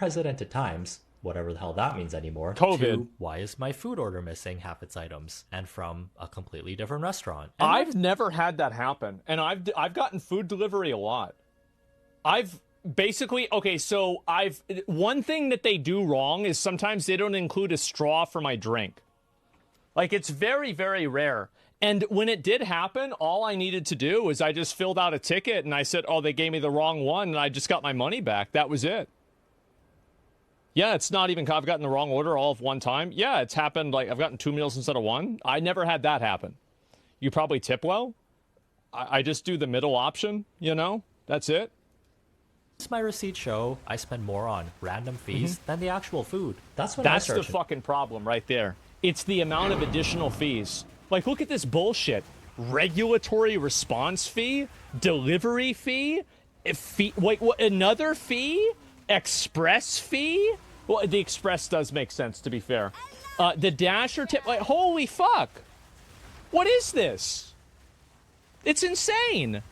unprecedented times, whatever the hell that means anymore, COVID. to why is my food order missing half its items and from a completely different restaurant. And I've never had that happen, and I've gotten food delivery a lot. I've basically, okay, so one thing that they do wrong is sometimes they don't include a straw for my drink. Like, it's very, very rare. And when it did happen, all I needed to do was I just filled out a ticket and I said, oh, they gave me the wrong one, and I just got my money back. That was it. Yeah, it's not even, I've gotten the wrong order all of one time. Yeah, it's happened, like, I've gotten 2 meals instead of one. I never had that happen. You probably tip well. I just do the middle option, you know? That's it. my receipts show I spend more on random fees than the actual food. That's the fucking problem right there. It's the amount of additional fees. Like, look at this bullshit. Regulatory response fee, delivery fee, wait, what, another fee, express fee? Well, the express does make sense, to be fair. The dasher tip, like, holy fuck. What is this? It's insane.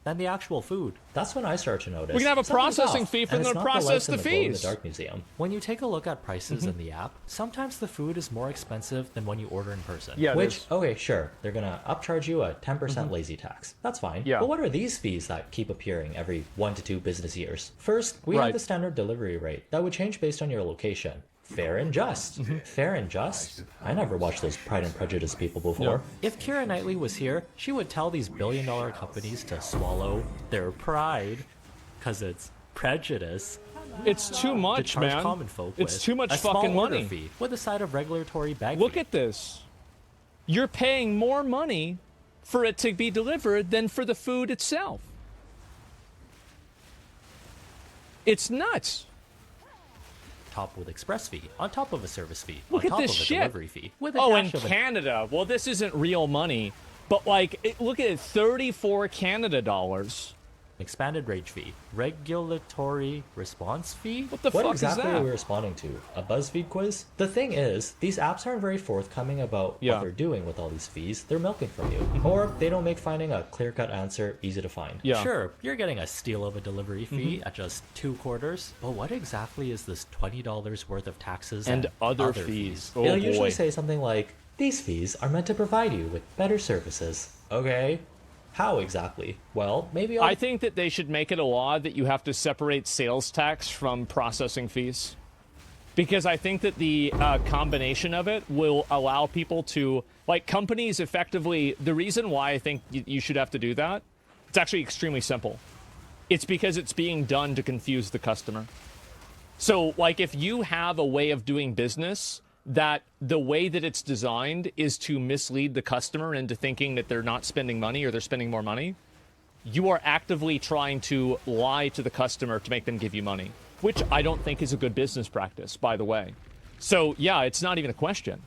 Than the actual food. That's when I start to notice. We can have a processing fee for them to process the fees. The Dark Museum. When you take a look at prices in the app, sometimes the food is more expensive than when you order in person. Yeah, which, okay, sure, they're gonna upcharge you a 10% lazy tax. That's fine. Yeah. But what are these fees that keep appearing every 1 to 2 business years? First, we have the standard delivery rate that would change based on your location. Fair and just. Fair and just? I never watched those Pride and Prejudice people before. Yeah. If Keira Knightley was here, she would tell these billion-dollar companies to swallow their pride, because it's prejudice. It's too much, man. Common folk it's too much fucking money. Fee with a side of regulatory bag Look fee. at this. You're paying more money for it to be delivered than for the food itself. It's nuts. Top with express fee, on top of a service fee, Look on at top this of a shit. delivery fee. With a in Canada. Well, this isn't real money, but like, look at it, 34 Canada dollars. Expanded rage fee, regulatory response fee. What the fuck exactly is that? Are we responding to? A BuzzFeed quiz? The thing is, these apps aren't very forthcoming about what they're doing with all these fees. They're milking from you, or they don't make finding a clear-cut answer easy to find. Yeah. Sure, you're getting a steal of a delivery fee at just 2 quarters, but what exactly is this $20 worth of taxes and other fees? Oh, They'll usually say something like, "These fees are meant to provide you with better services." Okay. How exactly? Well, maybe I think that they should make it a law that you have to separate sales tax from processing fees. Because I think that the combination of it will allow people to, like, companies effectively, the reason why I think you should have to do that, it's actually extremely simple. It's because it's being done to confuse the customer. So, like, if you have a way of doing business that the way that it's designed is to mislead the customer into thinking that they're not spending money or they're spending more money, you are actively trying to lie to the customer to make them give you money, which I don't think is a good business practice, by the way. So, yeah, it's not even a question.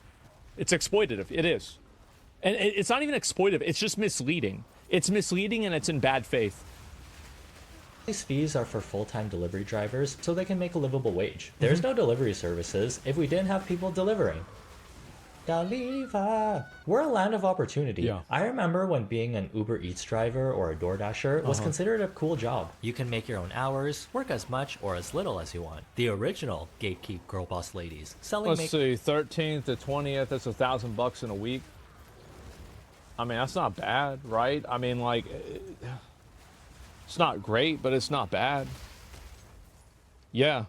It's exploitative. It is. And it's not even exploitative. It's just misleading. It's misleading and it's in bad faith. These fees are for full-time delivery drivers so they can make a livable wage. There's no delivery services if we didn't have people delivering. Deliva. We're a land of opportunity. Yeah. I remember when being an Uber Eats driver or a DoorDasher was considered a cool job. You can make your own hours, work as much or as little as you want. The original gatekeep girl boss ladies selling. Let's see, 13th to 20th, that's $1,000 in a week. I mean, that's not bad, right? I mean, like, it's not great, but it's not bad. Yeah.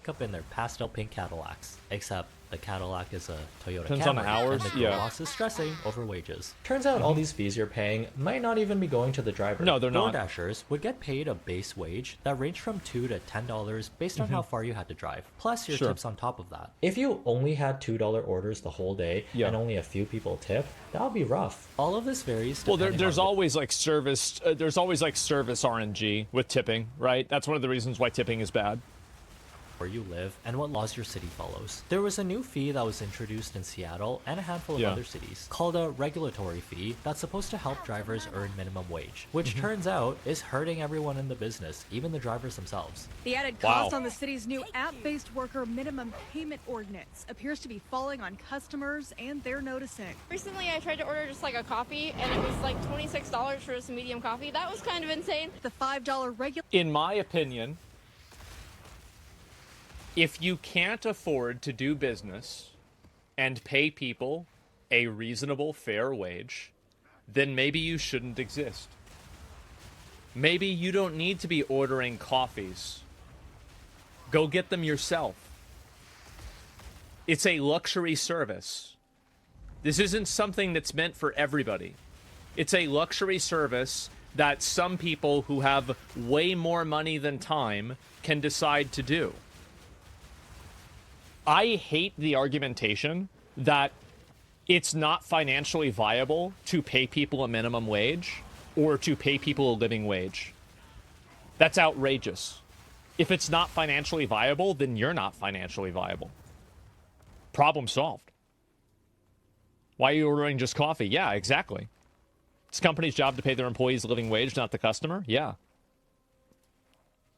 Up in their pastel pink Cadillacs, except the Cadillac is a Toyota Depends Camry, on the hours, and the girl boss is stressing over wages. Turns out all these fees you're paying might not even be going to the driver. No, they're not. DoorDashers would get paid a base wage that ranged from $2 to $10 based on how far you had to drive, plus your tips on top of that. If you only had $2 orders the whole day and only a few people tip, that would be rough. All of this varies. Well, there's always like service. There's always like service RNG with tipping, right? That's one of the reasons why tipping is bad. Where you live and what laws your city follows. There was a new fee that was introduced in Seattle and a handful of other cities called a regulatory fee that's supposed to help drivers earn minimum wage, which turns out is hurting everyone in the business, even the drivers themselves. The added cost on the city's new app-based worker minimum payment ordinance appears to be falling on customers, and they're noticing. Recently, I tried to order just like a coffee, and it was like $26 for just a medium coffee. That was kind of insane. The $5 regular. In my opinion, If you can't afford to do business and pay people a reasonable, fair wage, then maybe you shouldn't exist. Maybe you don't need to be ordering coffees. Go get them yourself. It's a luxury service. This isn't something that's meant for everybody. It's a luxury service that some people who have way more money than time can decide to do. I hate the argumentation that it's not financially viable to pay people a minimum wage or to pay people a living wage. That's outrageous. If it's not financially viable, then you're not financially viable. Problem solved. Why are you ordering just coffee? Yeah, exactly. It's the company's job to pay their employees a living wage, not the customer? Yeah.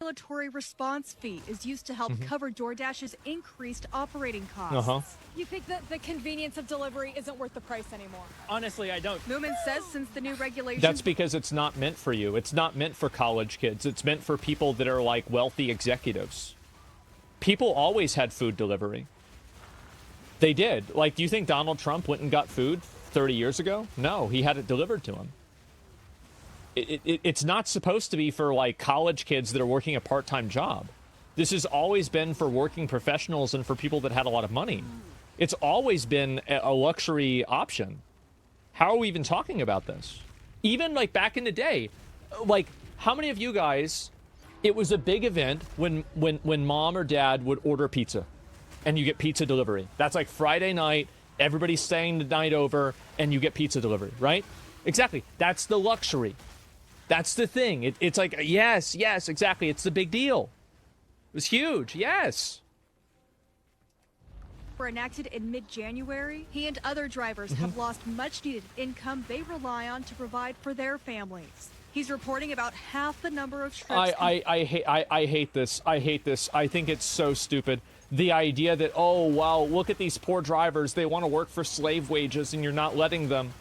Regulatory response fee is used to help cover DoorDash's increased operating costs. You think that the convenience of delivery isn't worth the price anymore? Honestly, I don't. Moomin says since the new regulations... That's because it's not meant for you. It's not meant for college kids. It's meant for people that are like wealthy executives. People always had food delivery. They did. Like, do you think Donald Trump went and got food 30 years ago? No, he had it delivered to him. It's not supposed to be for, like, college kids that are working a part-time job. This has always been for working professionals and for people that had a lot of money. It's always been a luxury option. How are we even talking about this? Even, like, back in the day, like, how many of you guys, it was a big event when mom or dad would order pizza and you get pizza delivery. That's like Friday night, everybody's staying the night over, and you get pizza delivery, right? Exactly. That's the luxury. That's the thing. It's like, yes, exactly. It's the big deal. It was huge, yes. Were enacted in mid-January, he and other drivers have lost much-needed income they rely on to provide for their families. He's reporting about half the number of trips... I hate this. I hate this. I think it's so stupid. The idea that, oh, wow, look at these poor drivers. They want to work for slave wages and you're not letting them.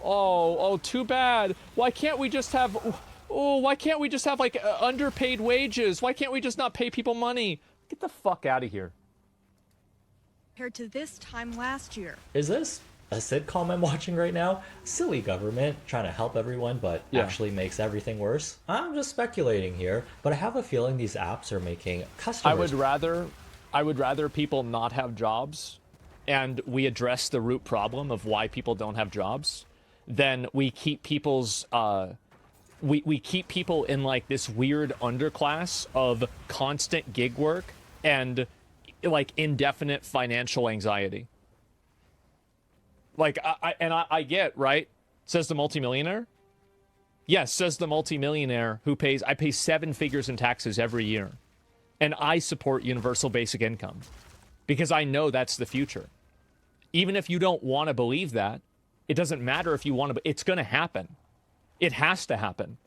Oh, too bad. Why can't we just have like underpaid wages? Why can't we just not pay people money? Get the fuck out of here. Compared to this time last year. Is this a sitcom I'm watching right now? Silly government trying to help everyone, but actually makes everything worse? I'm just speculating here, but I have a feeling these apps are making customers... I would rather people not have jobs and we address the root problem of why people don't have jobs than we keep people's we keep people in like this weird underclass of constant gig work and like indefinite financial anxiety. Like I get, right? Says the multimillionaire. Yes, says the multimillionaire who I pay 7 figures in taxes every year. And I support universal basic income because I know that's the future. Even if you don't want to believe that, it doesn't matter if you want to, it's going to happen. It has to happen.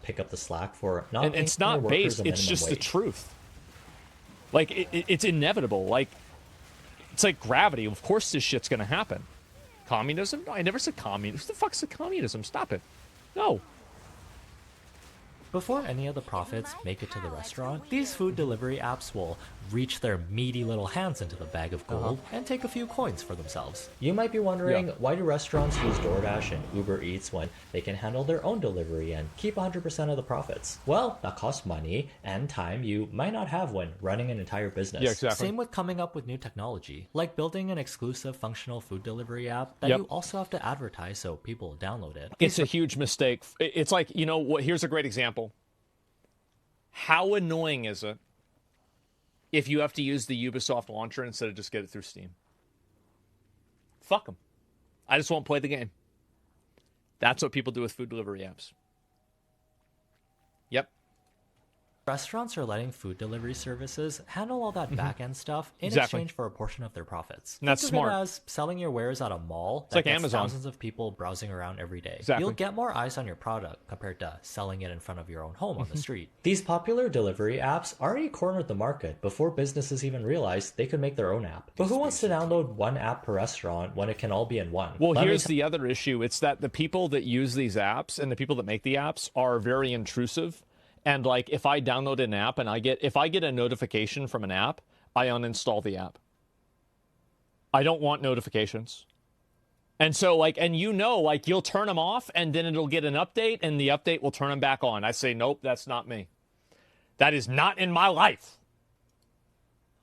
Pick up the slack for not... And it's not based, it's just the truth. Like, it's inevitable. Like, it's like gravity. Of course this shit's going to happen. Communism? No, I never said communism. What the fuck's the communism? Stop it. No. Before any of the profits make it to the restaurant, these food delivery apps will reach their meaty little hands into the bag of gold and take a few coins for themselves. You might be wondering, why do restaurants use DoorDash and Uber Eats when they can handle their own delivery and keep 100% of the profits? Well, that costs money and time you might not have when running an entire business. Yeah, exactly. Same with coming up with new technology, like building an exclusive functional food delivery app that you also have to advertise so people download it. It's a huge mistake. It's like, you know what? Here's a great example. How annoying is it if you have to use the Ubisoft launcher instead of just get it through Steam? Fuck them. I just won't play the game. That's what people do with food delivery apps. Yep. Restaurants are letting food delivery services handle all that back-end stuff in exchange for a portion of their profits. And that's Think smart. of it as selling your wares at a mall that like gets Amazon. thousands of people browsing around every day. Exactly. You'll get more eyes on your product compared to selling it in front of your own home on the street. These popular delivery apps already cornered the market before businesses even realized they could make their own app. But who wants to download one app per restaurant when it can all be in one? Well, here's the other issue. It's that the people that use these apps and the people that make the apps are very intrusive. And like, if I download an app and if I get a notification from an app, I uninstall the app. I don't want notifications. And so like, and like you'll turn them off and then it'll get an update and the update will turn them back on. I say, nope, that's not me. That is not in my life.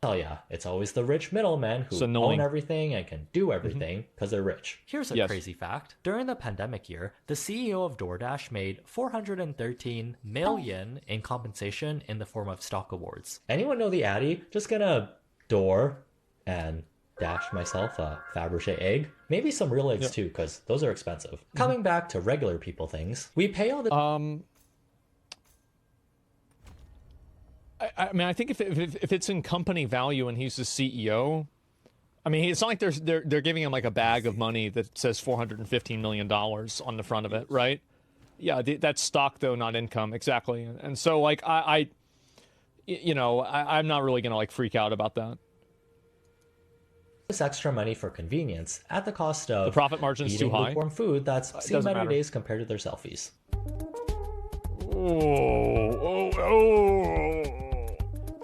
Hell yeah, it's always the rich middlemen who own everything and can do everything because they're rich. Here's a crazy fact. During the pandemic year, the CEO of DoorDash made $413 million in compensation in the form of stock awards. Anyone know the Addy? Just gonna door and dash myself a Fabergé egg. Maybe some real eggs too, because those are expensive. Coming back to regular people things, we pay all the... I mean, I think if it's in company value and he's the CEO, I mean, it's not like they're giving him like a bag of money that says $415 million on the front of it, right? Yeah, that's stock though, not income, exactly. And so like I'm not really gonna like freak out about that. This extra money for convenience at the cost of the profit margin's too high. Lukewarm food that's seen better days compared to their selfies.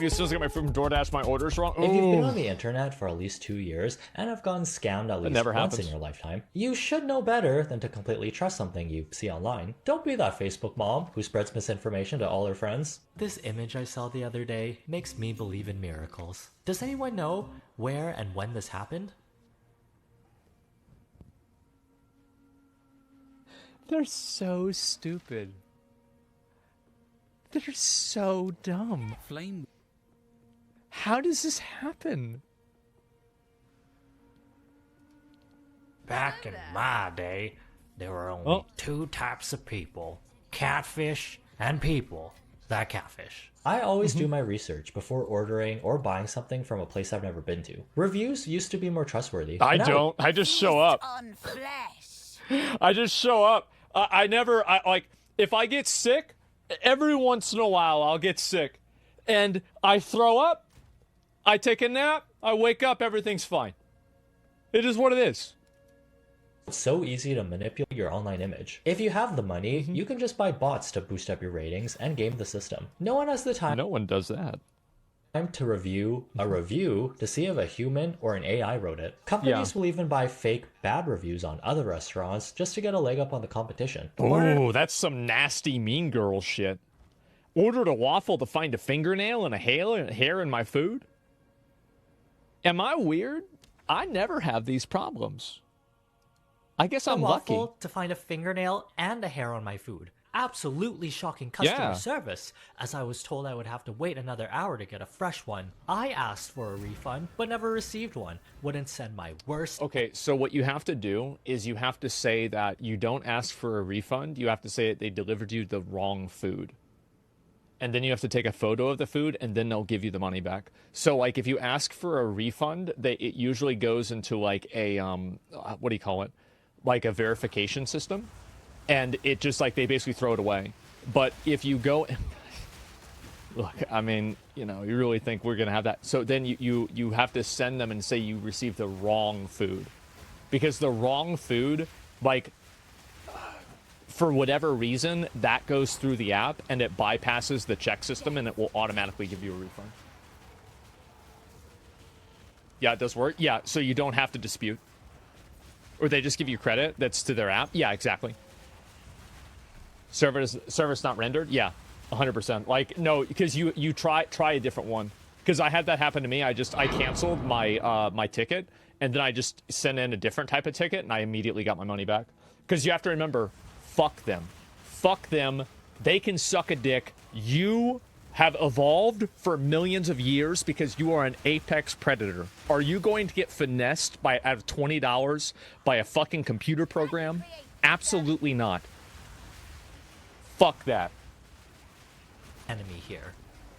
You still get my food from DoorDash, my orders wrong. If you've been on the internet for at least 2 years and have gotten scammed at least once in your lifetime, you should know better than to completely trust something you see online. Don't be that Facebook mom who spreads misinformation to all her friends. This image I saw the other day makes me believe in miracles. Does anyone know where and when this happened? They're so stupid. They're so dumb. Flame. How does this happen? Back in my day, there were only two types of people. Catfish and people that catfish. I always do my research before ordering or buying something from a place I've never been to. Reviews used to be more trustworthy. I don't. I just show up. I just show up. I never, if I get sick, every once in a while I'll get sick. And I throw up. I take a nap, I wake up, everything's fine. It is what it is. It's so easy to manipulate your online image. If you have the money, you can just buy bots to boost up your ratings and game the system. No one has the time. No one does that. To review a review to see if a human or an AI wrote it. Companies will even buy fake bad reviews on other restaurants just to get a leg up on the competition. Oh, that's some nasty mean girl shit. Ordered a waffle to find a fingernail and a hair in my food? Am I weird? I never have these problems. I guess I'm lucky. To find a fingernail and a hair on my food. Absolutely shocking customer service, as I was told I would have to wait another hour to get a fresh one. I asked for a refund, but never received one. Wouldn't send my worst... Okay, so what you have to do is you have to say that you don't ask for a refund. You have to say that they delivered you the wrong food. And then you have to take a photo of the food, and then they'll give you the money back. So, like, if you ask for a refund, it usually goes into, like, a, what do you call it? Like a verification system. And it just, like, they basically throw it away. But if you go... Look, I mean, you really think we're going to have that. So then you have to send them and say you received the wrong food. Because the wrong food, like... for whatever reason, that goes through the app and it bypasses the check system and it will automatically give you a refund. Yeah, it does work. Yeah, so you don't have to dispute. Or they just give you credit that's to their app. Yeah, exactly. Service not rendered? Yeah, 100%. Like, no, because you try a different one. Because I had that happen to me. I canceled my my ticket and then I just sent in a different type of ticket and I immediately got my money back. Because you have to remember... Fuck them. Fuck them. They can suck a dick. You have evolved for millions of years because you are an apex predator. Are you going to get finessed out of $20 by a fucking computer program? Absolutely not. Fuck that. Enemy here.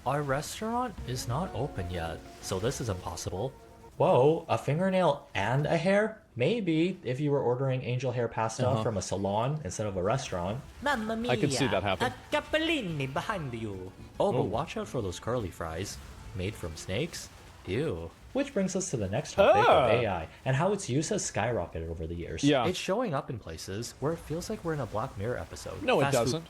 Our restaurant is not open yet, so this is impossible. Whoa, a fingernail and a hair? Maybe if you were ordering angel hair pasta from a salon instead of a restaurant. Mamma mia, I could see that happen. A capellini behind you. Oh, but watch out for those curly fries. Made from snakes? Ew. Which brings us to the next topic of AI and how its use has skyrocketed over the years. Yeah. It's showing up in places where it feels like we're in a Black Mirror episode. No, it doesn't.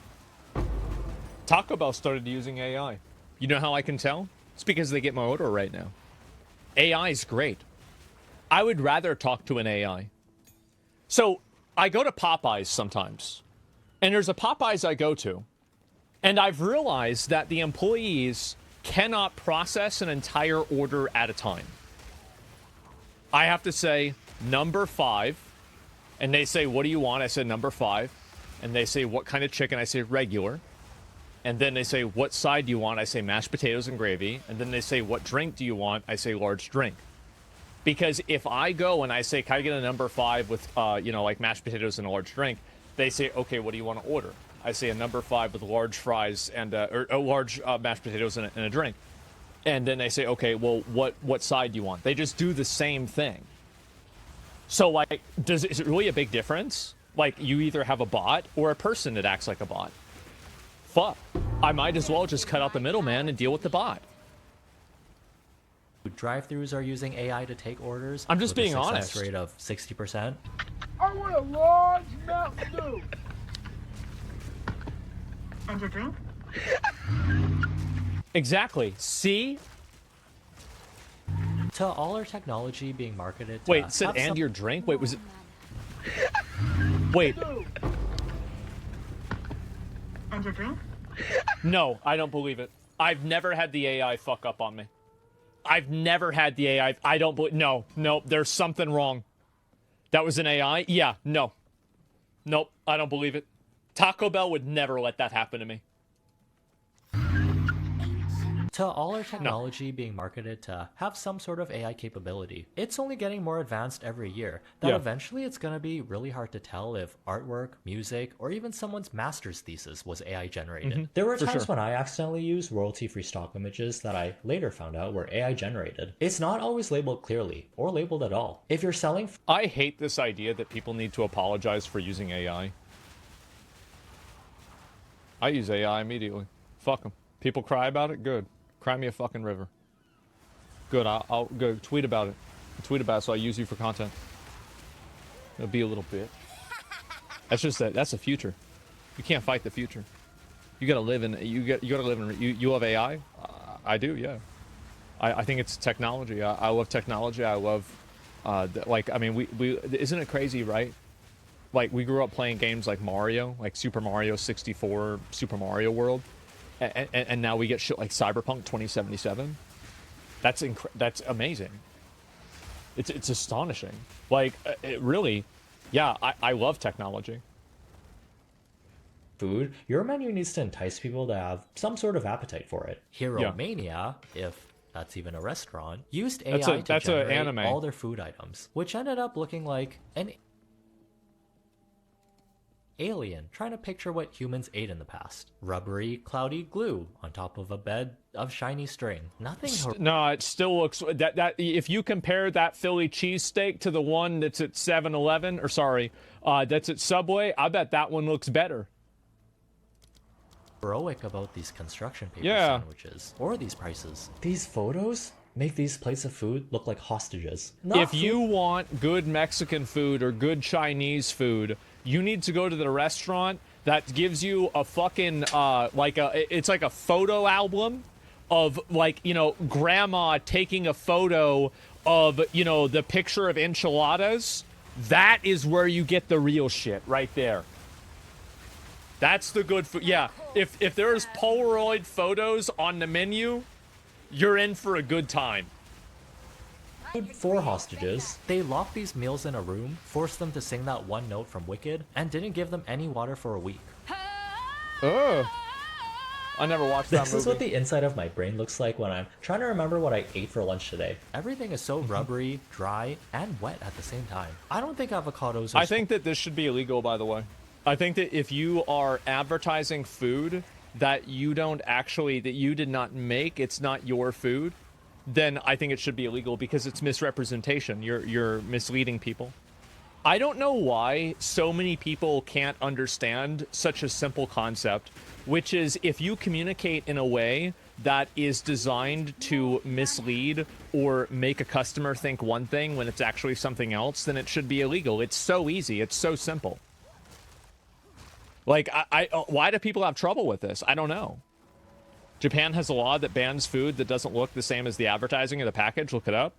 Taco Bell started using AI. You know how I can tell? It's because they get my order right now. AI is great. I would rather talk to an AI. So I go to Popeyes sometimes, and there's a Popeyes I go to, and I've realized that the employees cannot process an entire order at a time. I have to say, number 5, and they say, what do you want? I said, number 5. And they say, what kind of chicken? I say, regular. And then they say, what side do you want? I say, mashed potatoes and gravy. And then they say, what drink do you want? I say, large drink. Because if I go and I say, can I get a number 5 with, like mashed potatoes and a large drink? They say, okay, what do you want to order? I say a number 5 with large fries and or large mashed potatoes and a drink. And then they say, okay, well, what side do you want? They just do the same thing. So, like, is it really a big difference? Like, you either have a bot or a person that acts like a bot. Fuck. I might as well just cut out the middleman and deal with the bot. Drive-thrus are using AI to take orders. I'm just with being a honest. success rate of 60%. I want a large Mountain Dew. And your drink? Exactly. See? To all our technology being marketed to Wait, it said have and some- your drink? Wait, was it... Wait. And your drink? No, I don't believe it. I've never had the AI fuck up on me. I've never had the AI. I don't believe... No, there's something wrong. That was an AI? Yeah, no. Nope, I don't believe it. Taco Bell would never let that happen to me. To all our technology being marketed to have some sort of AI capability, it's only getting more advanced every year, that eventually it's going to be really hard to tell if artwork, music, or even someone's master's thesis was AI generated. There were times when I accidentally used royalty-free stock images that I later found out were AI generated. It's not always labeled clearly, or labeled at all. If you're selling... I hate this idea that people need to apologize for using AI. I use AI immediately. Fuck them. People cry about it? Good. Cry me a fucking river. Good, I'll go tweet about it. Tweet about it so I use you for content. It'll be a little bit. That's just that's the future. You can't fight the future. You gotta live in you love AI? I do, yeah. I think it's technology. I love technology. I love like, I mean, we isn't it crazy, right? Like, we grew up playing games like Mario, like Super Mario 64, Super Mario World. And now we get shit like Cyberpunk 2077. That's amazing. It's astonishing. Like, it really, yeah, I love technology. Food, your menu needs to entice people to have some sort of appetite for it. Hero Mania, if that's even a restaurant, used AI to generate all their food items, which ended up looking like an alien trying to picture what humans ate in the past. Rubbery, cloudy glue on top of a bed of shiny string. Nothing. No, it still looks that if you compare that Philly cheesesteak to the one that's at 7-Eleven, or sorry, that's at Subway, I bet that one looks better. Heroic about these construction paper sandwiches or these prices. These photos make these plates of food look like hostages. If you want good Mexican food or good Chinese food, you need to go to the restaurant that gives you a fucking it's like a photo album of, like, you know, grandma taking a photo of, you know, the picture of enchiladas. That is where you get the real shit right there. That's the good food. Yeah, if there's Polaroid photos on the menu, you're in for a good time. For hostages, they locked these meals in a room, forced them to sing that one note from Wicked, and didn't give them any water for a week. Oh, I never watched that movie. This is what the inside of my brain looks like when I'm trying to remember what I ate for lunch today. Everything is so rubbery, dry, and wet at the same time. I don't think avocados are... I think that this should be illegal, by the way. I think that if you are advertising food that you did not make, it's not your food, then I think it should be illegal because it's misrepresentation. You're misleading people. I don't know why so many people can't understand such a simple concept, which is if you communicate in a way that is designed to mislead or make a customer think one thing when it's actually something else, then it should be illegal. It's so easy. It's so simple. Like, why do people have trouble with this? I don't know. Japan has a law that bans food that doesn't look the same as the advertising of the package. Look it up.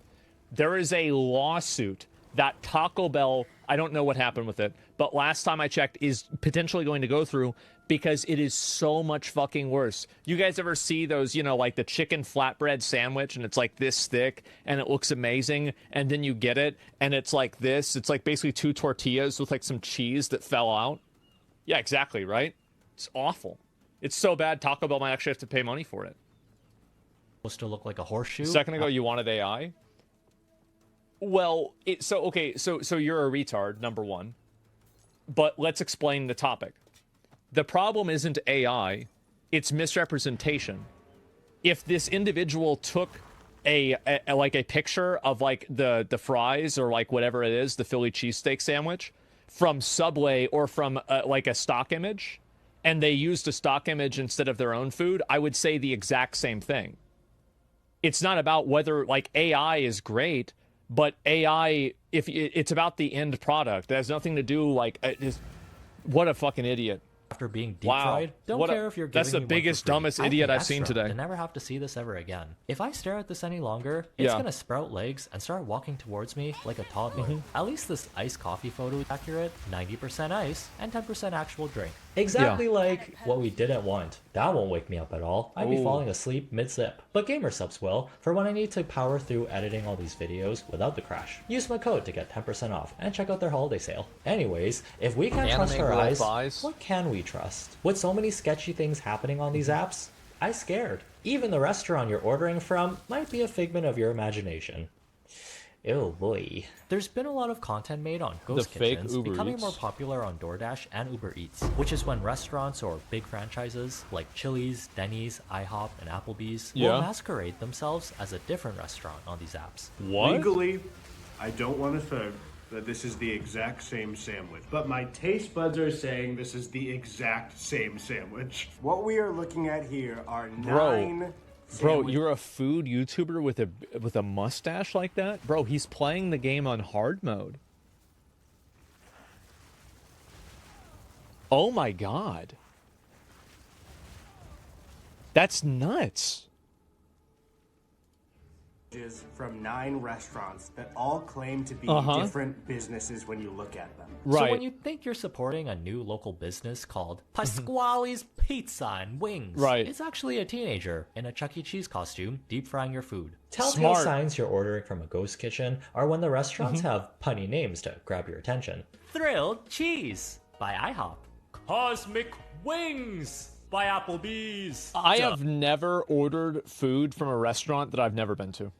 There is a lawsuit that Taco Bell, I don't know what happened with it, but last time I checked, is potentially going to go through because it is so much fucking worse. You guys ever see those, like the chicken flatbread sandwich and it's like this thick and it looks amazing, and then you get it and it's like this? It's like basically 2 tortillas with like some cheese that fell out. Yeah, exactly, right? It's awful. It's so bad, Taco Bell might actually have to pay money for it. Supposed to look like a horseshoe. A second ago, you wanted AI? Well, so you're a retard, number one. But let's explain the topic. The problem isn't AI, it's misrepresentation. If this individual took a picture of like the fries or like whatever it is, the Philly cheesesteak sandwich, from Subway or from like a stock image, and they used a stock image instead of their own food, I would say the exact same thing. It's not about whether like AI is great, but AI, if it's about the end product, it has nothing to do like what a fucking idiot. After being deep fried, don't care if you're giving that's the me one biggest, for free. dumbest I idiot pay I've seen extra today. To never have to see this ever again. If I stare at this any longer, it's gonna sprout legs and start walking towards me like a toddler. At least this iced coffee photo is accurate. 90% ice and 10% actual drink. Exactly like what we didn't want. That won't wake me up at all. I'd be falling asleep mid-zip. But gamer subs will, for when I need to power through editing all these videos without the crash. Use my code to get 10% off and check out their holiday sale. Anyways, if we can't trust our eyes, what can we trust? With so many sketchy things happening on these apps, I'm scared. Even the restaurant you're ordering from might be a figment of your imagination. Oh boy. There's been a lot of content made on ghost kitchens becoming more popular on DoorDash and Uber Eats, which is when restaurants or big franchises like Chili's, Denny's, IHOP, and Applebee's will masquerade themselves as a different restaurant on these apps. What? Legally, I don't want to say that this is the exact same sandwich, but my taste buds are saying this is the exact same sandwich. What we are looking at here are Bro, you're a food YouTuber with a mustache like that? Bro, he's playing the game on hard mode. Oh my god. That's nuts. From 9 restaurants that all claim to be different businesses when you look at them. Right. So when you think you're supporting a new local business called Pasquale's Pizza and Wings, it's actually a teenager in a Chuck E. Cheese costume deep frying your food. Telltale signs you're ordering from a ghost kitchen are when the restaurants have punny names to grab your attention. Thrilled Cheese by IHOP. Cosmic Wings by Applebee's. I have never ordered food from a restaurant that I've never been to.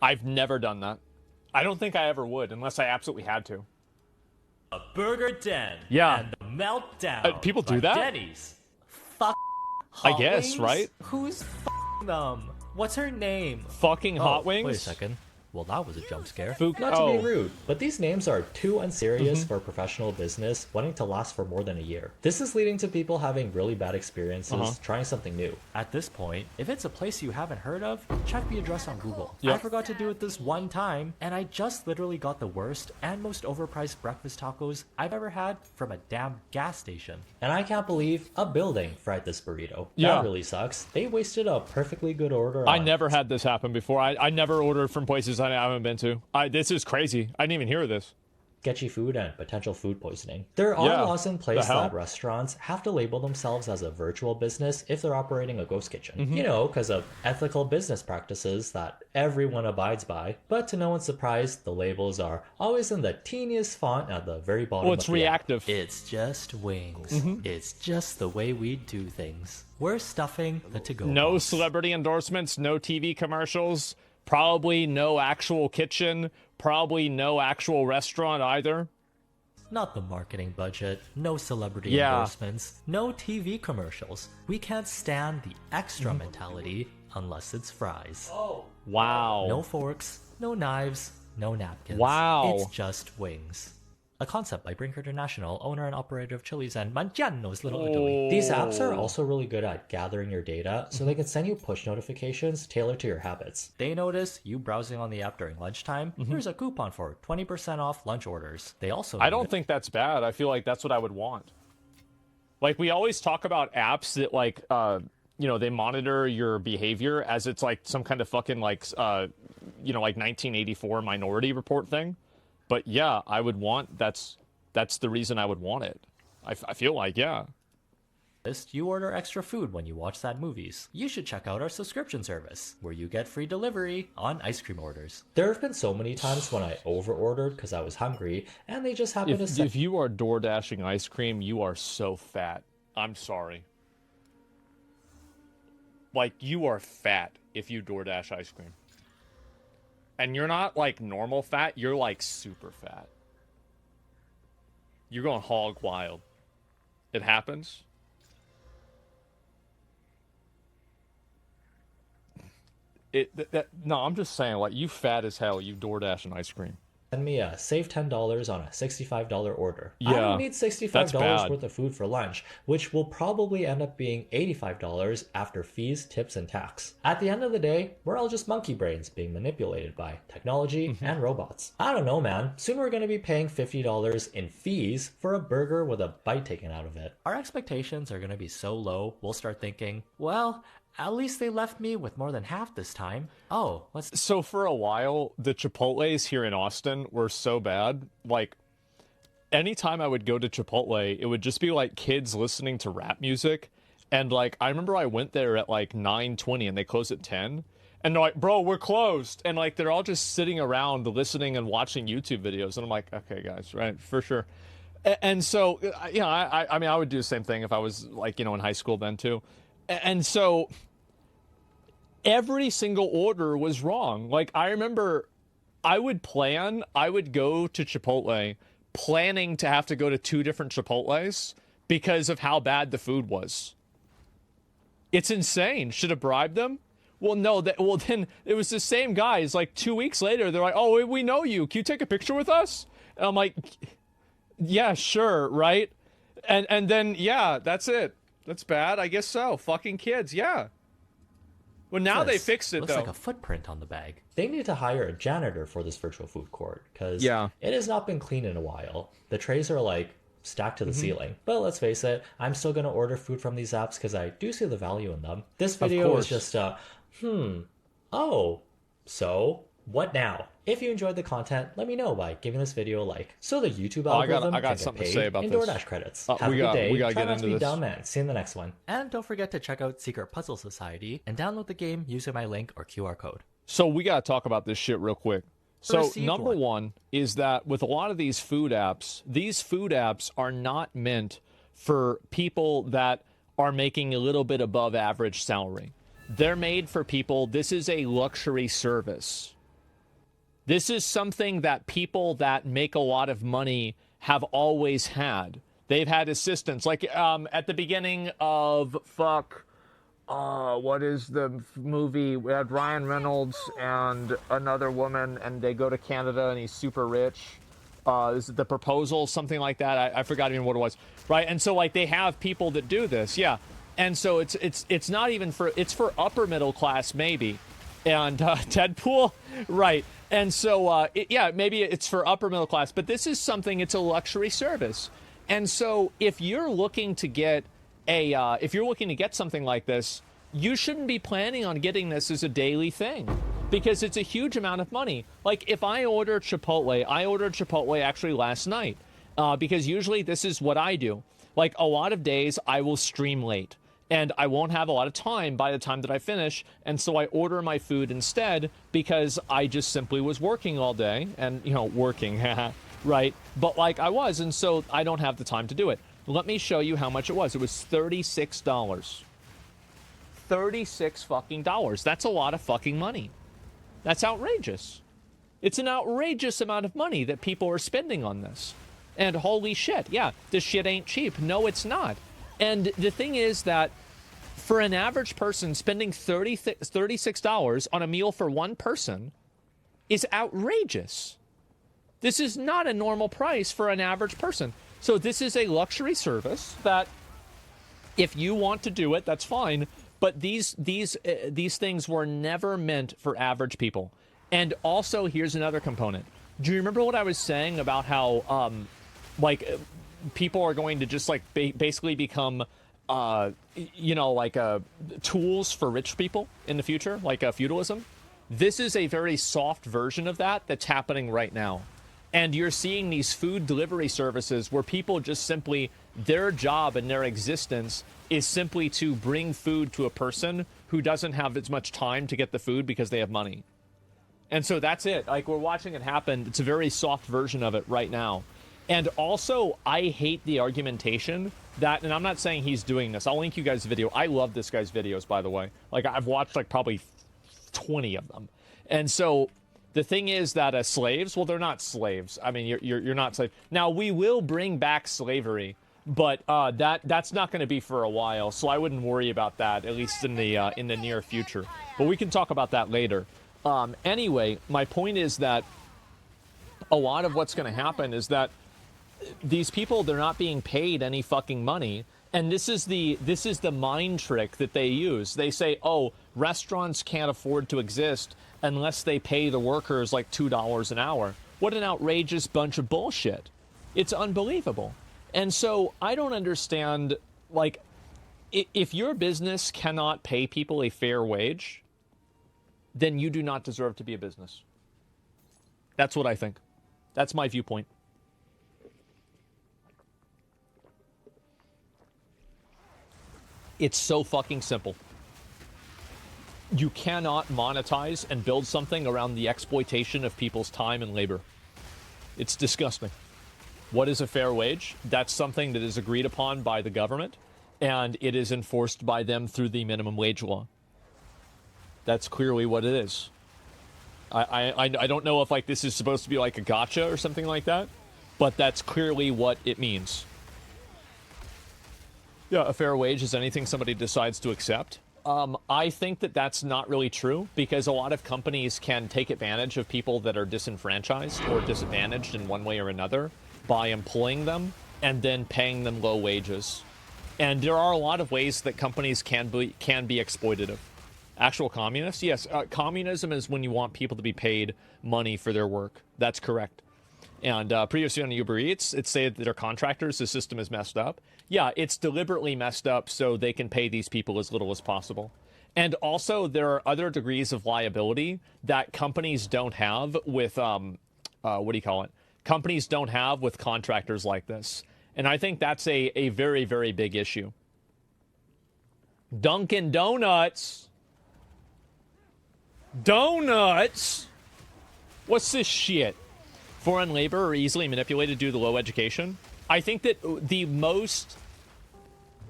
I've never done that. I don't think I ever would, unless I absolutely had to. A Burger Den. Yeah. And the Meltdown. People do that? Denny's. Fuck. I guess, right? Who's f***ing them? What's her name? Fucking Hot Wings? Wait a second. Well, that was a jump scare. Not to be rude, but these names are too unserious for professional business wanting to last for more than a year. This is leading to people having really bad experiences trying something new. At this point, if it's a place you haven't heard of, check the address on Google. I forgot to do it this one time, and I just literally got the worst and most overpriced breakfast tacos I've ever had from a damn gas station. And I can't believe a building fried this burrito. That really sucks. They wasted a perfectly good order. I never had this happen before. I never ordered from places I haven't been to. This is crazy. I didn't even hear of this. Sketchy food and potential food poisoning. There are laws in place that restaurants have to label themselves as a virtual business if they're operating a ghost kitchen. You know, because of ethical business practices that everyone abides by. But to no one's surprise, the labels are always in the teeniest font at the very bottom. Well, it's reactive. It's just wings. It's just the way we do things. We're stuffing the to-go No box. celebrity endorsements, no TV commercials, probably no actual kitchen, probably no actual restaurant either. Not the marketing budget, no celebrity endorsements, no TV commercials. We can't stand the extra mentality unless it's fries. Oh. Wow. No forks, no knives, no napkins. Wow. It's just wings. A concept by Brinker International, owner and operator of Chili's and Mangiano's Little Italy. These apps are also really good at gathering your data, so they can send you push notifications tailored to your habits. They notice you browsing on the app during lunchtime. Here's a coupon for 20% off lunch orders. They also I don't think that's bad. I feel like that's what I would want. Like, we always talk about apps that, like, you know, they monitor your behavior as it's like some kind of fucking like, you know, like 1984 Minority Report thing. But yeah, I would want, that's the reason I would want it. I feel like, yeah. You order extra food when you watch sad movies. You should check out our subscription service, where you get free delivery on ice cream orders. There have been so many times when I over-ordered because I was hungry, and they just happened to If you are door dashing ice cream, you are so fat. I'm sorry. Like, you are fat if you DoorDash ice cream. And you're not, like, normal fat. You're, like, super fat. You're going hog wild. It happens. No, I'm just saying, like, you fat as hell, you DoorDash and ice cream. send me a save $10 on a $65 order. Yeah, I don't need $65 bad. worth of food for lunch, which will probably end up being $85 after fees, tips, and tax. At the end of the day, we're all just monkey brains being manipulated by technology and robots. I don't know, man. Soon we're going to be paying $50 in fees for a burger with a bite taken out of it. Our expectations are going to be so low, we'll start thinking, well, at least they left me with more than half this time. Oh, let's... So for a while, the Chipotles here in Austin were so bad. Like, anytime I would go to Chipotle, it would just be like kids listening to rap music. And like, I remember I went there at like 9:20 and they closed at 10. And they're like, bro, we're closed. And like, they're all just sitting around listening and watching YouTube videos. And I'm like, okay, guys, right, for sure. And so, you know, I mean, I would do the same thing if I was like, you know, in high school then too. And so every single order was wrong. Like, I remember I would go to Chipotle planning to have to go to 2 different Chipotles because of how bad the food was. It's insane. Should have bribed them? Well, no. Then it was the same guys. Like 2 weeks later, they're like, oh, we know you. Can you take a picture with us? And I'm like, yeah, sure, right? And then, yeah, that's it. That's bad. I guess so. Fucking kids, yeah. Well, now they fixed it, looks though. Looks like a footprint on the bag. They need to hire a janitor for this virtual food court, because Yeah. it has not been cleaned in a while. The trays are, like, stacked to the ceiling. But let's face it, I'm still going to order food from these apps because I do see the value in them. This video is just oh, so what now? If you enjoyed the content, let me know by giving this video a like, so the YouTube algorithm I got can something get to paid say about in this. DoorDash credits. We Have a good day. gotta Try get not to into be this. dumb, and see you in the next one. And don't forget to check out Secret Puzzle Society and download the game using my link or QR code. So we got to talk about this shit real quick. So Received number one. one is that with a lot of these food apps are not meant for people that are making a little bit above average salary. They're made for people. This is a luxury service. This is something that people that make a lot of money have always had. They've had assistants. Like at the beginning of what is the movie? We had Ryan Reynolds and another woman, and they go to Canada, and he's super rich. Is it The Proposal, something like that? I forgot even what it was. Right, and so like they have people that do this, yeah. And so it's not even it's for upper middle class maybe, and Deadpool, right? And so yeah, maybe it's for upper middle class, but this is something. It's a luxury service, and so if you're looking to get something like this, you shouldn't be planning on getting this as a daily thing, because it's a huge amount of money. Like if I ordered Chipotle actually last night, because usually this is what I do. Like a lot of days I will stream late, and I won't have a lot of time by the time that I finish, and so I order my food instead because I just simply was working all day, and working, right? But like I was, and so I don't have the time to do it. Let me show you how much it was. It was $36. $36 fucking dollars. That's a lot of fucking money. That's outrageous. It's an outrageous amount of money that people are spending on this. And holy shit, yeah, this shit ain't cheap. No, it's not. And the thing is that for an average person, spending $36 on a meal for one person is outrageous. This is not a normal price for an average person. So this is a luxury service that if you want to do it, that's fine. But these things were never meant for average people. And also, here's another component. Do you remember what I was saying about how, people are going to just, like, basically become you know, like tools for rich people in the future, like feudalism. This is a very soft version of that that's happening right now. And you're seeing these food delivery services where people just simply, their job and their existence is simply to bring food to a person who doesn't have as much time to get the food because they have money. And so that's it. Like, we're watching it happen. It's a very soft version of it right now. And also, I hate the argumentation that, and I'm not saying he's doing this. I'll link you guys a video. I love this guy's videos, by the way. Like, I've watched, like, probably 20 of them. And so the thing is that slaves, well, they're not slaves. I mean, you're not slaves. Now, we will bring back slavery, but that's not going to be for a while. So I wouldn't worry about that, at least in the near future. But we can talk about that later. Anyway, my point is that a lot of what's going to happen is that these people, they're not being paid any fucking money. And this is the mind trick that they use. They say, oh, restaurants can't afford to exist unless they pay the workers like $2 an hour. What an outrageous bunch of bullshit. It's unbelievable. And so I don't understand, like, if your business cannot pay people a fair wage, then you do not deserve to be a business. That's what I think. That's my viewpoint. It's so fucking simple. You cannot monetize and build something around the exploitation of people's time and labor. It's disgusting. What is a fair wage? That's something that is agreed upon by the government, and it is enforced by them through the minimum wage law. That's clearly what it is. I don't know if, like, this is supposed to be like a gotcha or something like that, but that's clearly what it means. Yeah, a fair wage is anything somebody decides to accept. I think that that's not really true, because a lot of companies can take advantage of people that are disenfranchised or disadvantaged in one way or another by employing them and then paying them low wages. And there are a lot of ways that companies can be exploitative. Actual communists? Yes, communism is when you want people to be paid money for their work. That's correct. And previously on Uber Eats, it said that they're contractors. The system is messed up. Yeah, it's deliberately messed up so they can pay these people as little as possible. And also, there are other degrees of liability that companies don't have with, companies don't have with contractors like this. And I think that's a very, very big issue. Dunkin' Donuts. Donuts? What's this shit? Foreign labor are easily manipulated due to low education. I think that the most,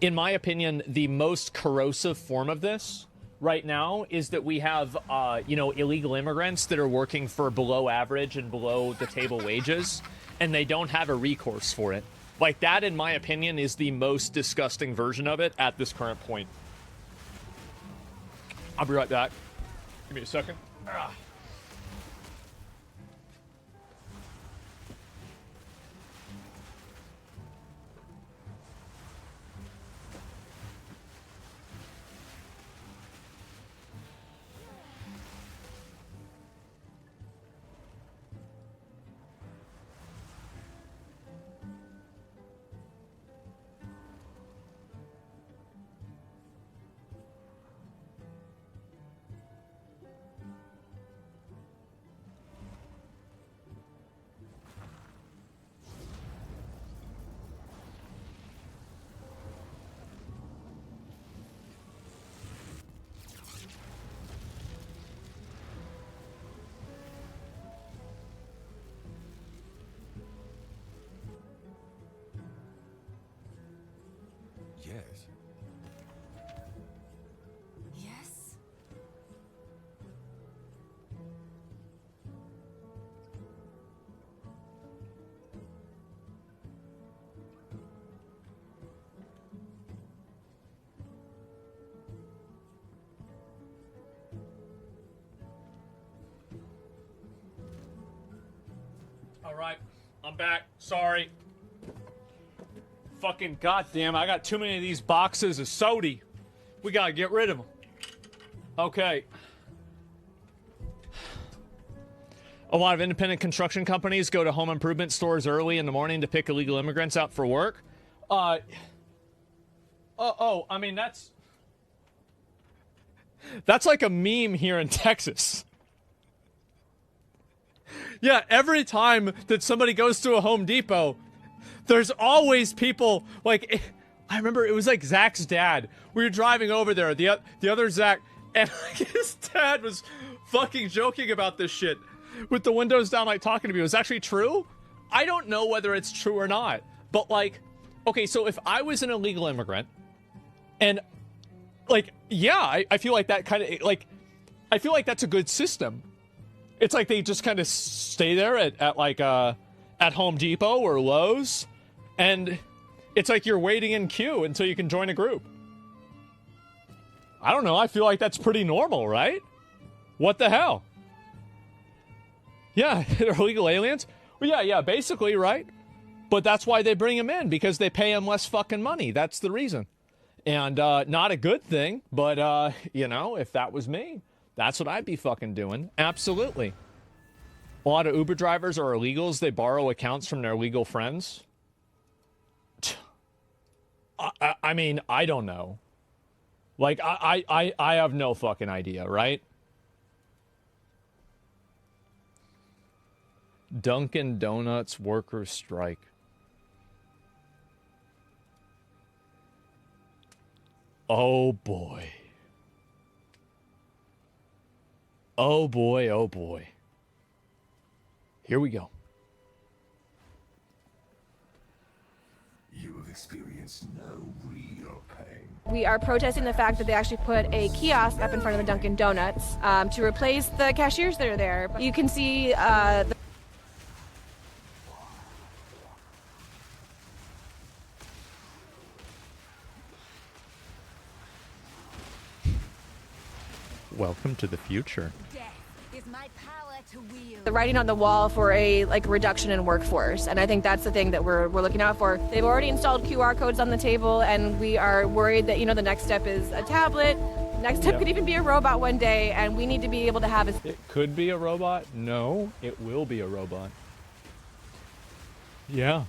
in my opinion, the most corrosive form of this right now is that we have, illegal immigrants that are working for below average and below the table wages, and they don't have a recourse for it. Like, that, in my opinion, is the most disgusting version of it at this current point. I'll be right back. Give me a second. Yes. Yes? All right, I'm back. Sorry. Fucking goddamn, I got too many of these boxes of sody. We gotta get rid of them. Okay. A lot of independent construction companies go to home improvement stores early in the morning to pick illegal immigrants out for work. I mean, that's like a meme here in Texas. Yeah, every time that somebody goes to a Home Depot, there's always people, like, I remember it was like Zach's dad. We were driving over there, the other Zach, and like, his dad was fucking joking about this shit with the windows down, like, talking to me. It was actually true? I don't know whether it's true or not, but, like, okay, so if I was an illegal immigrant, and, like, yeah, I feel like that kind of, like, I feel like that's a good system. It's like they just kind of stay there at Home Depot or Lowe's, and it's like you're waiting in queue until you can join a group. I don't know, I feel like that's pretty normal, right? What the hell? Yeah, they're illegal aliens? Well, yeah, basically, right? But that's why they bring them in, because they pay them less fucking money. That's the reason. And not a good thing, but, you know, if that was me, that's what I'd be fucking doing. Absolutely. A lot of Uber drivers are illegals. They borrow accounts from their legal friends. I mean, I don't know. Like, I have no fucking idea, right? Dunkin' Donuts workers strike. Oh boy. Oh boy, oh boy. Here we go. You have experienced no real pain. We are protesting the fact that they actually put a kiosk up in front of the Dunkin' Donuts to replace the cashiers that are there. You can see the Welcome to the future. the writing on the wall for a reduction in workforce, and I think that's the thing that we're looking out for. They've already installed QR codes on the table, and we are worried that the next step is a tablet. Next step could even be a robot one day, and we need to be able to have It could be a robot. No, it will be a robot. Yeah.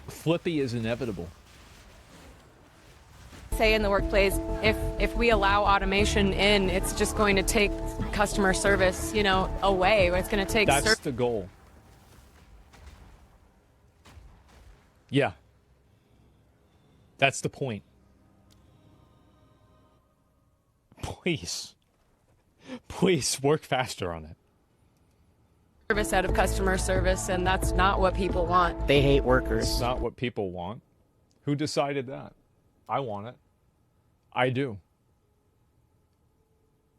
Flippy is inevitable. say in the workplace. If we allow automation in, it's just going to take customer service, away. It's going to take. That's the goal. Yeah. That's the point. Please work faster on it. Service out of customer service, and that's not what people want. They hate workers. It's not what people want. Who decided that? I want it. I do.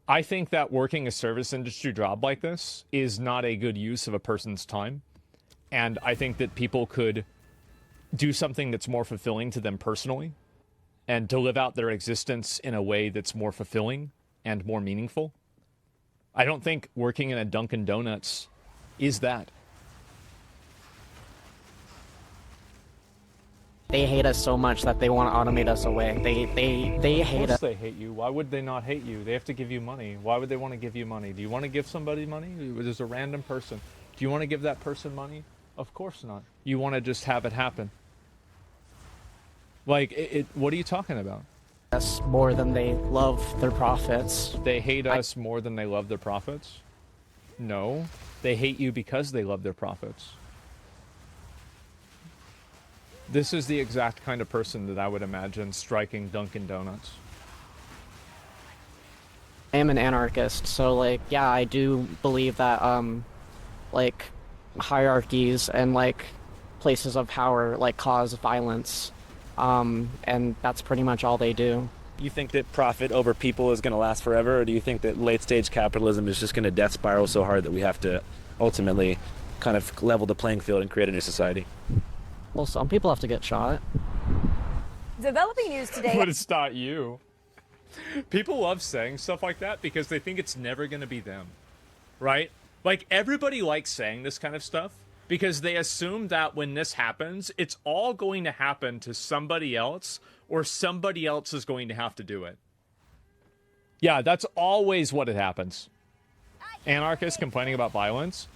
I think that working a service industry job like this is not a good use of a person's time. And I think that people could do something that's more fulfilling to them personally and to live out their existence in a way that's more fulfilling and more meaningful. I don't think working in a Dunkin' Donuts is that. They hate us so much that they want to automate us away. They hate us. Of course they hate you. Why would they not hate you? They have to give you money. Why would they want to give you money? Do you want to give somebody money? There's a random person. Do you want to give that person money? Of course not. You want to just have it happen. Like, what are you talking about? Us more than they love their profits. They hate us more than they love their profits? No. They hate you because they love their profits. This is the exact kind of person that I would imagine striking Dunkin' Donuts. I am an anarchist, so yeah, I do believe that hierarchies and places of power cause violence, and that's pretty much all they do. You think that profit over people is going to last forever, or do you think that late-stage capitalism is just going to death spiral so hard that we have to ultimately kind of level the playing field and create a new society? Well, some people have to get shot. Developing news today. But it's not you. People love saying stuff like that because they think it's never going to be them, right? Everybody likes saying this kind of stuff because they assume that when this happens, it's all going to happen to somebody else, or somebody else is going to have to do it. Yeah, that's always what it happens. Anarchists complaining about violence.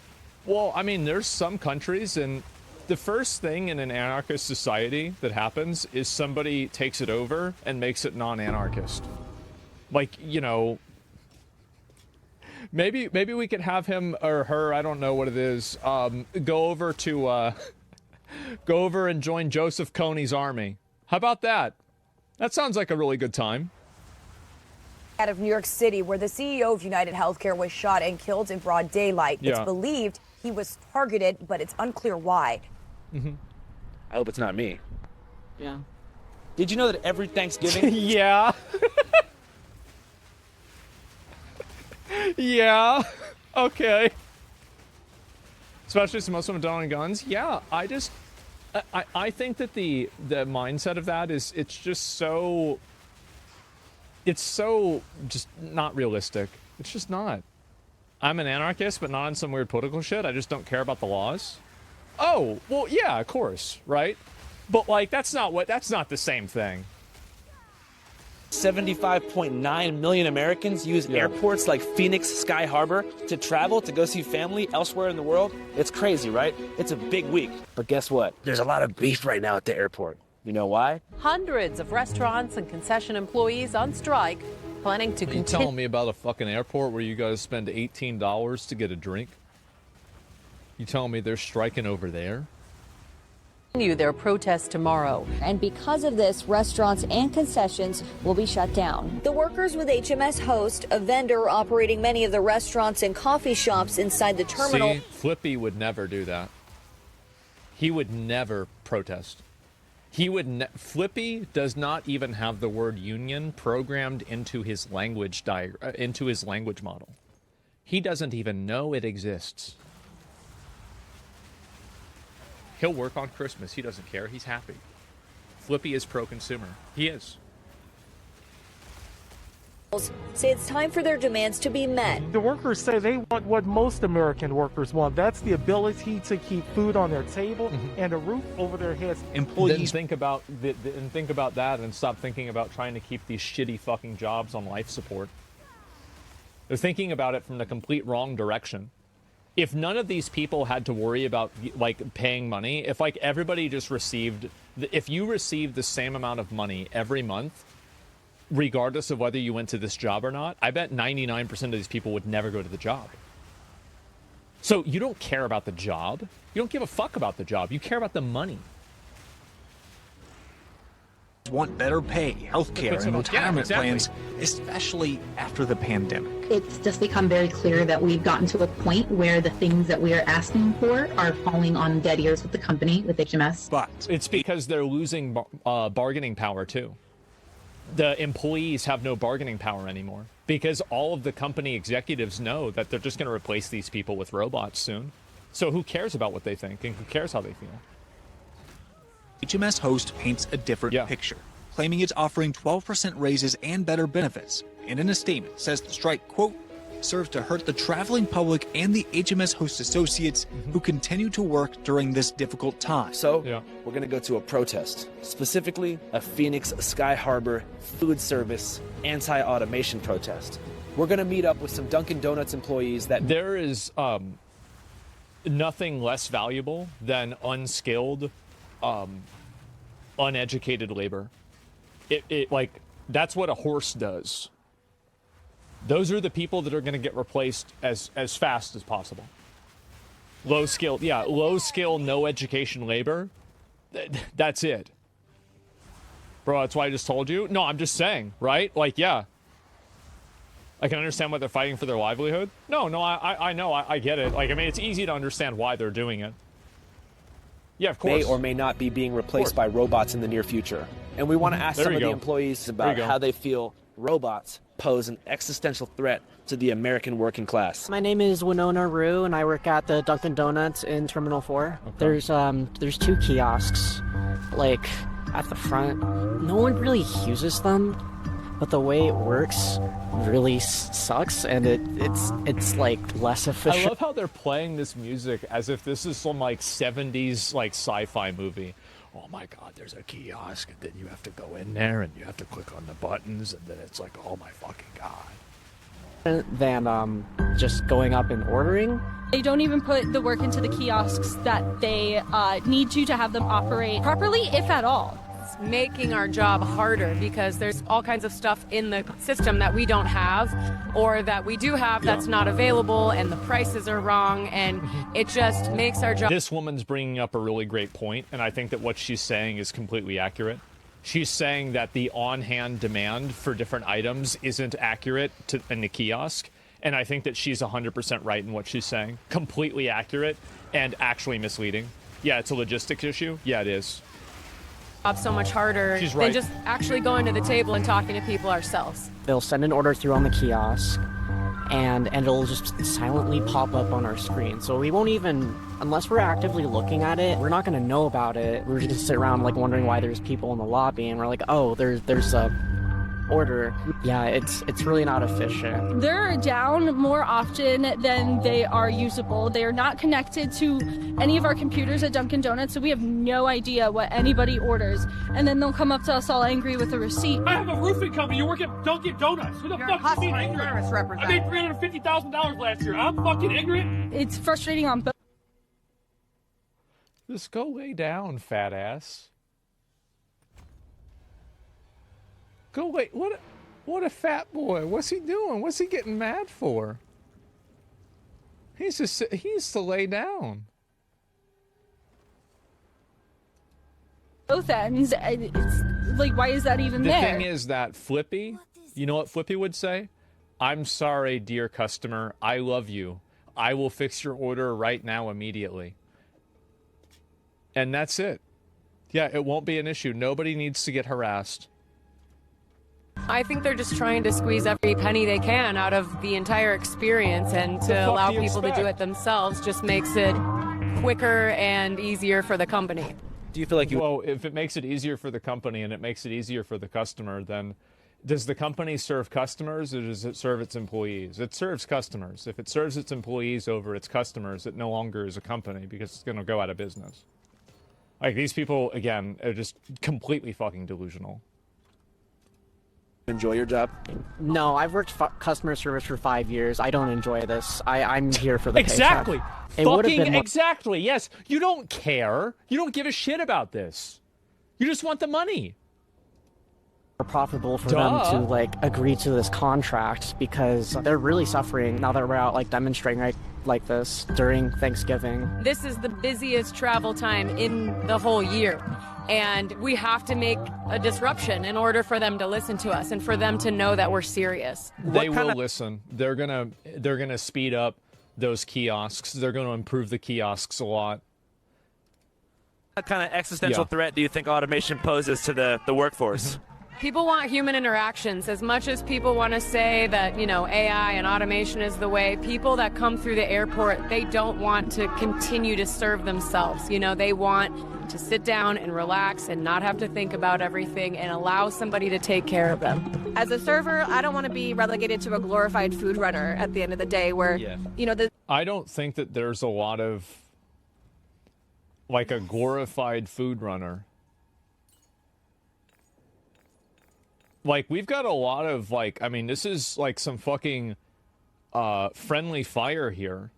Well, I mean, there's some countries, and the first thing in an anarchist society that happens is somebody takes it over and makes it non-anarchist. Like, you know, maybe we could have him or her, I don't know what it is, go over and join Joseph Kony's army. How about that? That sounds like a really good time. Out of New York City, where the CEO of United Healthcare was shot and killed in broad daylight. Yeah. It's believed he was targeted, but it's unclear why. I hope it's not me. Yeah. Did you know that every Thanksgiving? Yeah. Yeah. Okay. Especially since most of them don't own guns. Yeah, I think that the mindset of that is it's so just not realistic. It's just not. I'm an anarchist, but not on some weird political shit. I just don't care about the laws. Oh, well, yeah, of course, right? But like that's not the same thing. 75.9 million Americans use airports like Phoenix Sky Harbor to travel to go see family elsewhere in the world. It's crazy, right? It's a big week. But guess what? There's a lot of beef right now at the airport. You know why? Hundreds of restaurants and concession employees on strike, planning to continue. You telling me about a fucking airport where you guys spend $18 to get a drink? You telling me they're striking over there? Their protest tomorrow. And because of this, restaurants and concessions will be shut down. The workers with HMS Host, a vendor operating many of the restaurants and coffee shops inside the terminal. See, Flippy would never do that. He would never protest. Flippy does not even have the word union programmed into his language model. He doesn't even know it exists. He'll work on Christmas. He doesn't care. He's happy. Flippy is pro-consumer. He is. Say it's time for their demands to be met. The workers say they want what most American workers want. That's the ability to keep food on their table and a roof over their heads. Employees then think about that and stop thinking about trying to keep these shitty fucking jobs on life support. They're thinking about it from the complete wrong direction. If none of these people had to worry about like paying money, if like everybody just if you received the same amount of money every month, regardless of whether you went to this job or not, I bet 99% of these people would never go to the job. So you don't care about the job. You don't give a fuck about the job. You care about the money. Want better pay, healthcare, and retirement plans, especially after the pandemic. It's just become very clear that we've gotten to a point where the things that we are asking for are falling on dead ears with the company, with HMS. But it's because they're losing bargaining power too. The employees have no bargaining power anymore because all of the company executives know that they're just going to replace these people with robots soon. So who cares about what they think and who cares how they feel? HMS Host paints a different picture, claiming it's offering 12% raises and better benefits, and in a statement says the strike, quote, serves to hurt the traveling public and the HMS Host associates who continue to work during this difficult time. So, we're going to go to a protest, specifically a Phoenix Sky Harbor food service anti-automation protest. We're going to meet up with some Dunkin' Donuts employees that... There is nothing less valuable than unskilled, uneducated labor. It like, that's what a horse does. Those are the people that are going to get replaced as fast as possible. Low skill, no education labor. That's it. Bro, that's why I just told you. No, I'm just saying, right? Like, yeah. I can understand why they're fighting for their livelihood. No, I know, I get it. Like, I mean, it's easy to understand why they're doing it. Yeah, of course. May or may not be being replaced by robots in the near future. And we want to ask some of the employees about how they feel robots pose an existential threat to the American working class. My name is Winona Rue, and I work at the Dunkin' Donuts in Terminal 4. Okay. There's 2 kiosks, like, at the front. No one really uses them, but the way it works really sucks, and it's like less efficient. I love how they're playing this music as if this is some like 70s like sci-fi movie. Oh my god, there's a kiosk, and then you have to go in there and you have to click on the buttons, and then it's like, oh my fucking god. Than just going up and ordering. They don't even put the work into the kiosks that they need to have them operate properly, if at all. It's making our job harder because there's all kinds of stuff in the system that we don't have or that we do have that's not available, and the prices are wrong, and it just makes our job. This woman's bringing up a really great point, and I think that what she's saying is completely accurate. She's saying that the on-hand demand for different items isn't accurate in the kiosk. And I think that she's 100% right in what she's saying. Completely accurate and actually misleading. Yeah, it's a logistics issue. Yeah, it is. So much harder She's right. than just actually going to the table and talking to people ourselves. They'll send an order through on the kiosk, and it'll just silently pop up on our screen. So we won't even, unless we're actively looking at it, we're not going to know about it. We're just going to sit around like wondering why there's people in the lobby, and we're like, oh, there's a order. Yeah, it's really not efficient. They're down more often than they are usable. They are not connected to any of our computers at Dunkin' Donuts, so we have no idea what anybody orders. And then they'll come up to us all angry with a receipt. I have a roofing company. You work at Dunkin' Donuts. Who the fuck is being ignorant? I made $350,000 last year. I'm fucking ignorant. It's frustrating on both. Just go lay down, fat ass. Go wait. What a fat boy. What's he doing? What's he getting mad for? He needs to lay down. Both ends. It's like, why is that even there? The thing is that Flippy, you know what Flippy would say? I'm sorry, dear customer. I love you. I will fix your order right now immediately. And that's it. Yeah, it won't be an issue. Nobody needs to get harassed. I think they're just trying to squeeze every penny they can out of the entire experience, and to allow people to do it themselves just makes it quicker and easier for the company. Do you feel like Well, if it makes it easier for the company and it makes it easier for the customer, then does the company serve customers or does it serve its employees? It serves customers. If it serves its employees over its customers, it no longer is a company because it's going to go out of business. Like, these people, again, are just completely fucking delusional. Enjoy your job? No, I've worked customer service for 5 years. I don't enjoy this. I'm here for the Exactly. paycheck. It would have been Exactly. Yes. You don't care. You don't give a shit about this. You just want the money. more profitable for them to like agree to this contract because they're really suffering now that we're out like demonstrating like this during Thanksgiving. This is the busiest travel time in the whole year. And we have to make a disruption in order for them to listen to us and for them to know that we're serious. They will listen. They're gonna speed up those kiosks. They're gonna improve the kiosks a lot. What kind of existential threat do you think automation poses to the workforce? People want human interactions. As much as people want to say that, you know, AI and automation is the way, people that come through the airport, they don't want to continue to serve themselves. You know, they want to sit down and relax and not have to think about everything and allow somebody to take care of them. As a server, I don't want to be relegated to a glorified food runner at the end of the day where, you know, I don't think that there's a lot of, like, a glorified food runner. Like, we've got a lot of, like, I mean, this is, like, some fucking friendly fire here.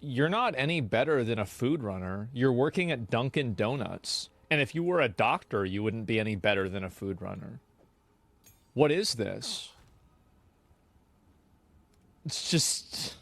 You're not any better than a food runner. You're working at Dunkin' Donuts. And if you were a doctor, you wouldn't be any better than a food runner. What is this? It's just...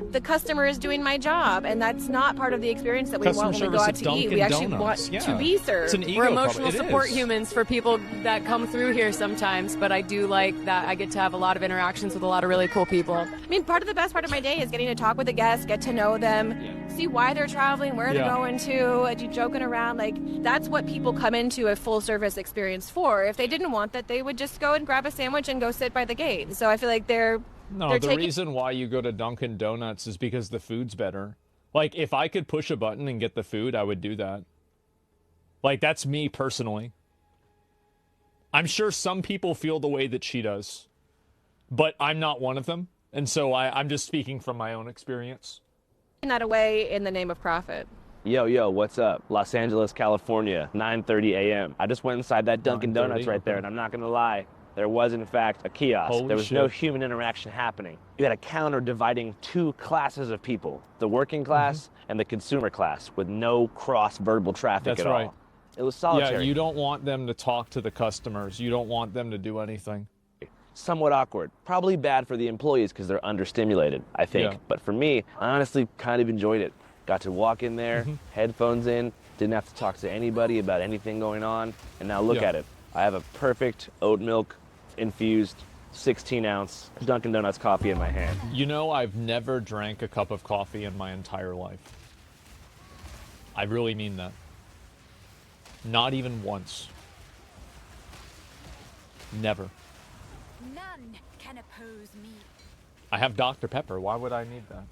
the customer is doing my job, and that's not part of the experience that we want when we go out to eat. We actually want to be served. We're emotional support humans for people that come through here sometimes, but I do like that I get to have a lot of interactions with a lot of really cool people. I mean, the best part of my day is getting to talk with the guests, get to know them, see why they're traveling, where they're going to, joking around. Like, that's what people come into a full service experience for. If they didn't want that, they would just go and grab a sandwich and go sit by the gate. So I feel like No, the reason why you go to Dunkin' Donuts is because the food's better. Like, if I could push a button and get the food, I would do that. Like, that's me personally. I'm sure some people feel the way that she does, but I'm not one of them. And so I'm just speaking from my own experience. that away in the name of profit. Yo, what's up? Los Angeles, California, 9:30 a.m. I just went inside that Dunkin' Donuts right there, and I'm not going to lie. there was in fact a kiosk. Holy there was no shit. human interaction happening. You had a counter dividing two classes of people, the working class and the consumer class, with no cross-verbal traffic That's at right. all. It was solitary. Yeah, you don't want them to talk to the customers. You don't want them to do anything. Somewhat awkward. Probably bad for the employees because they're understimulated, I think. Yeah. But for me, I honestly kind of enjoyed it. Got to walk in there, headphones in, didn't have to talk to anybody about anything going on. And now look Yeah. at it. I have a perfect oat milk infused 16-ounce Dunkin' Donuts coffee in my hand. You know, I've never drank a cup of coffee in my entire life. I really mean that. Not even once. Never. None can oppose me. I have Dr. Pepper. Why would I need that?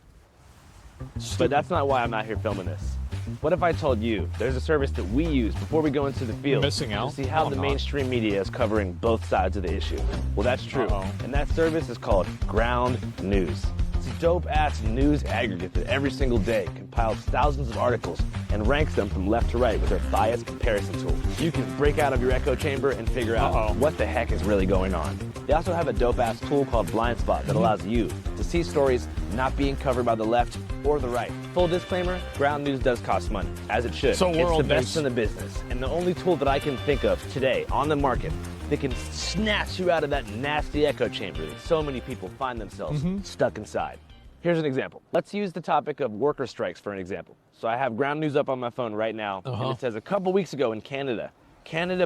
But that's not why I'm out here filming this. What if I told you there's a service that we use before we go into the field missing out? to see how No, the I'm not. mainstream media is covering both sides of the issue? Well, that's true. And that service is called Ground News. It's a dope-ass news aggregate that every single day compiles thousands of articles and ranks them from left to right with their bias comparison tool. You can break out of your echo chamber and figure out what the heck is really going on. They also have a dope-ass tool called Blind Spot that allows you to see stories not being covered by the left or the right. Full disclaimer, Ground News does cost money, as it should. So It's the world best news. in the business, and the only tool that I can think of today on the market that can snatch you out of that nasty echo chamber that so many people find themselves stuck inside. Here's an example. Let's use the topic of worker strikes for an example. So I have Ground News up on my phone right now, and it says a couple weeks ago in Canada,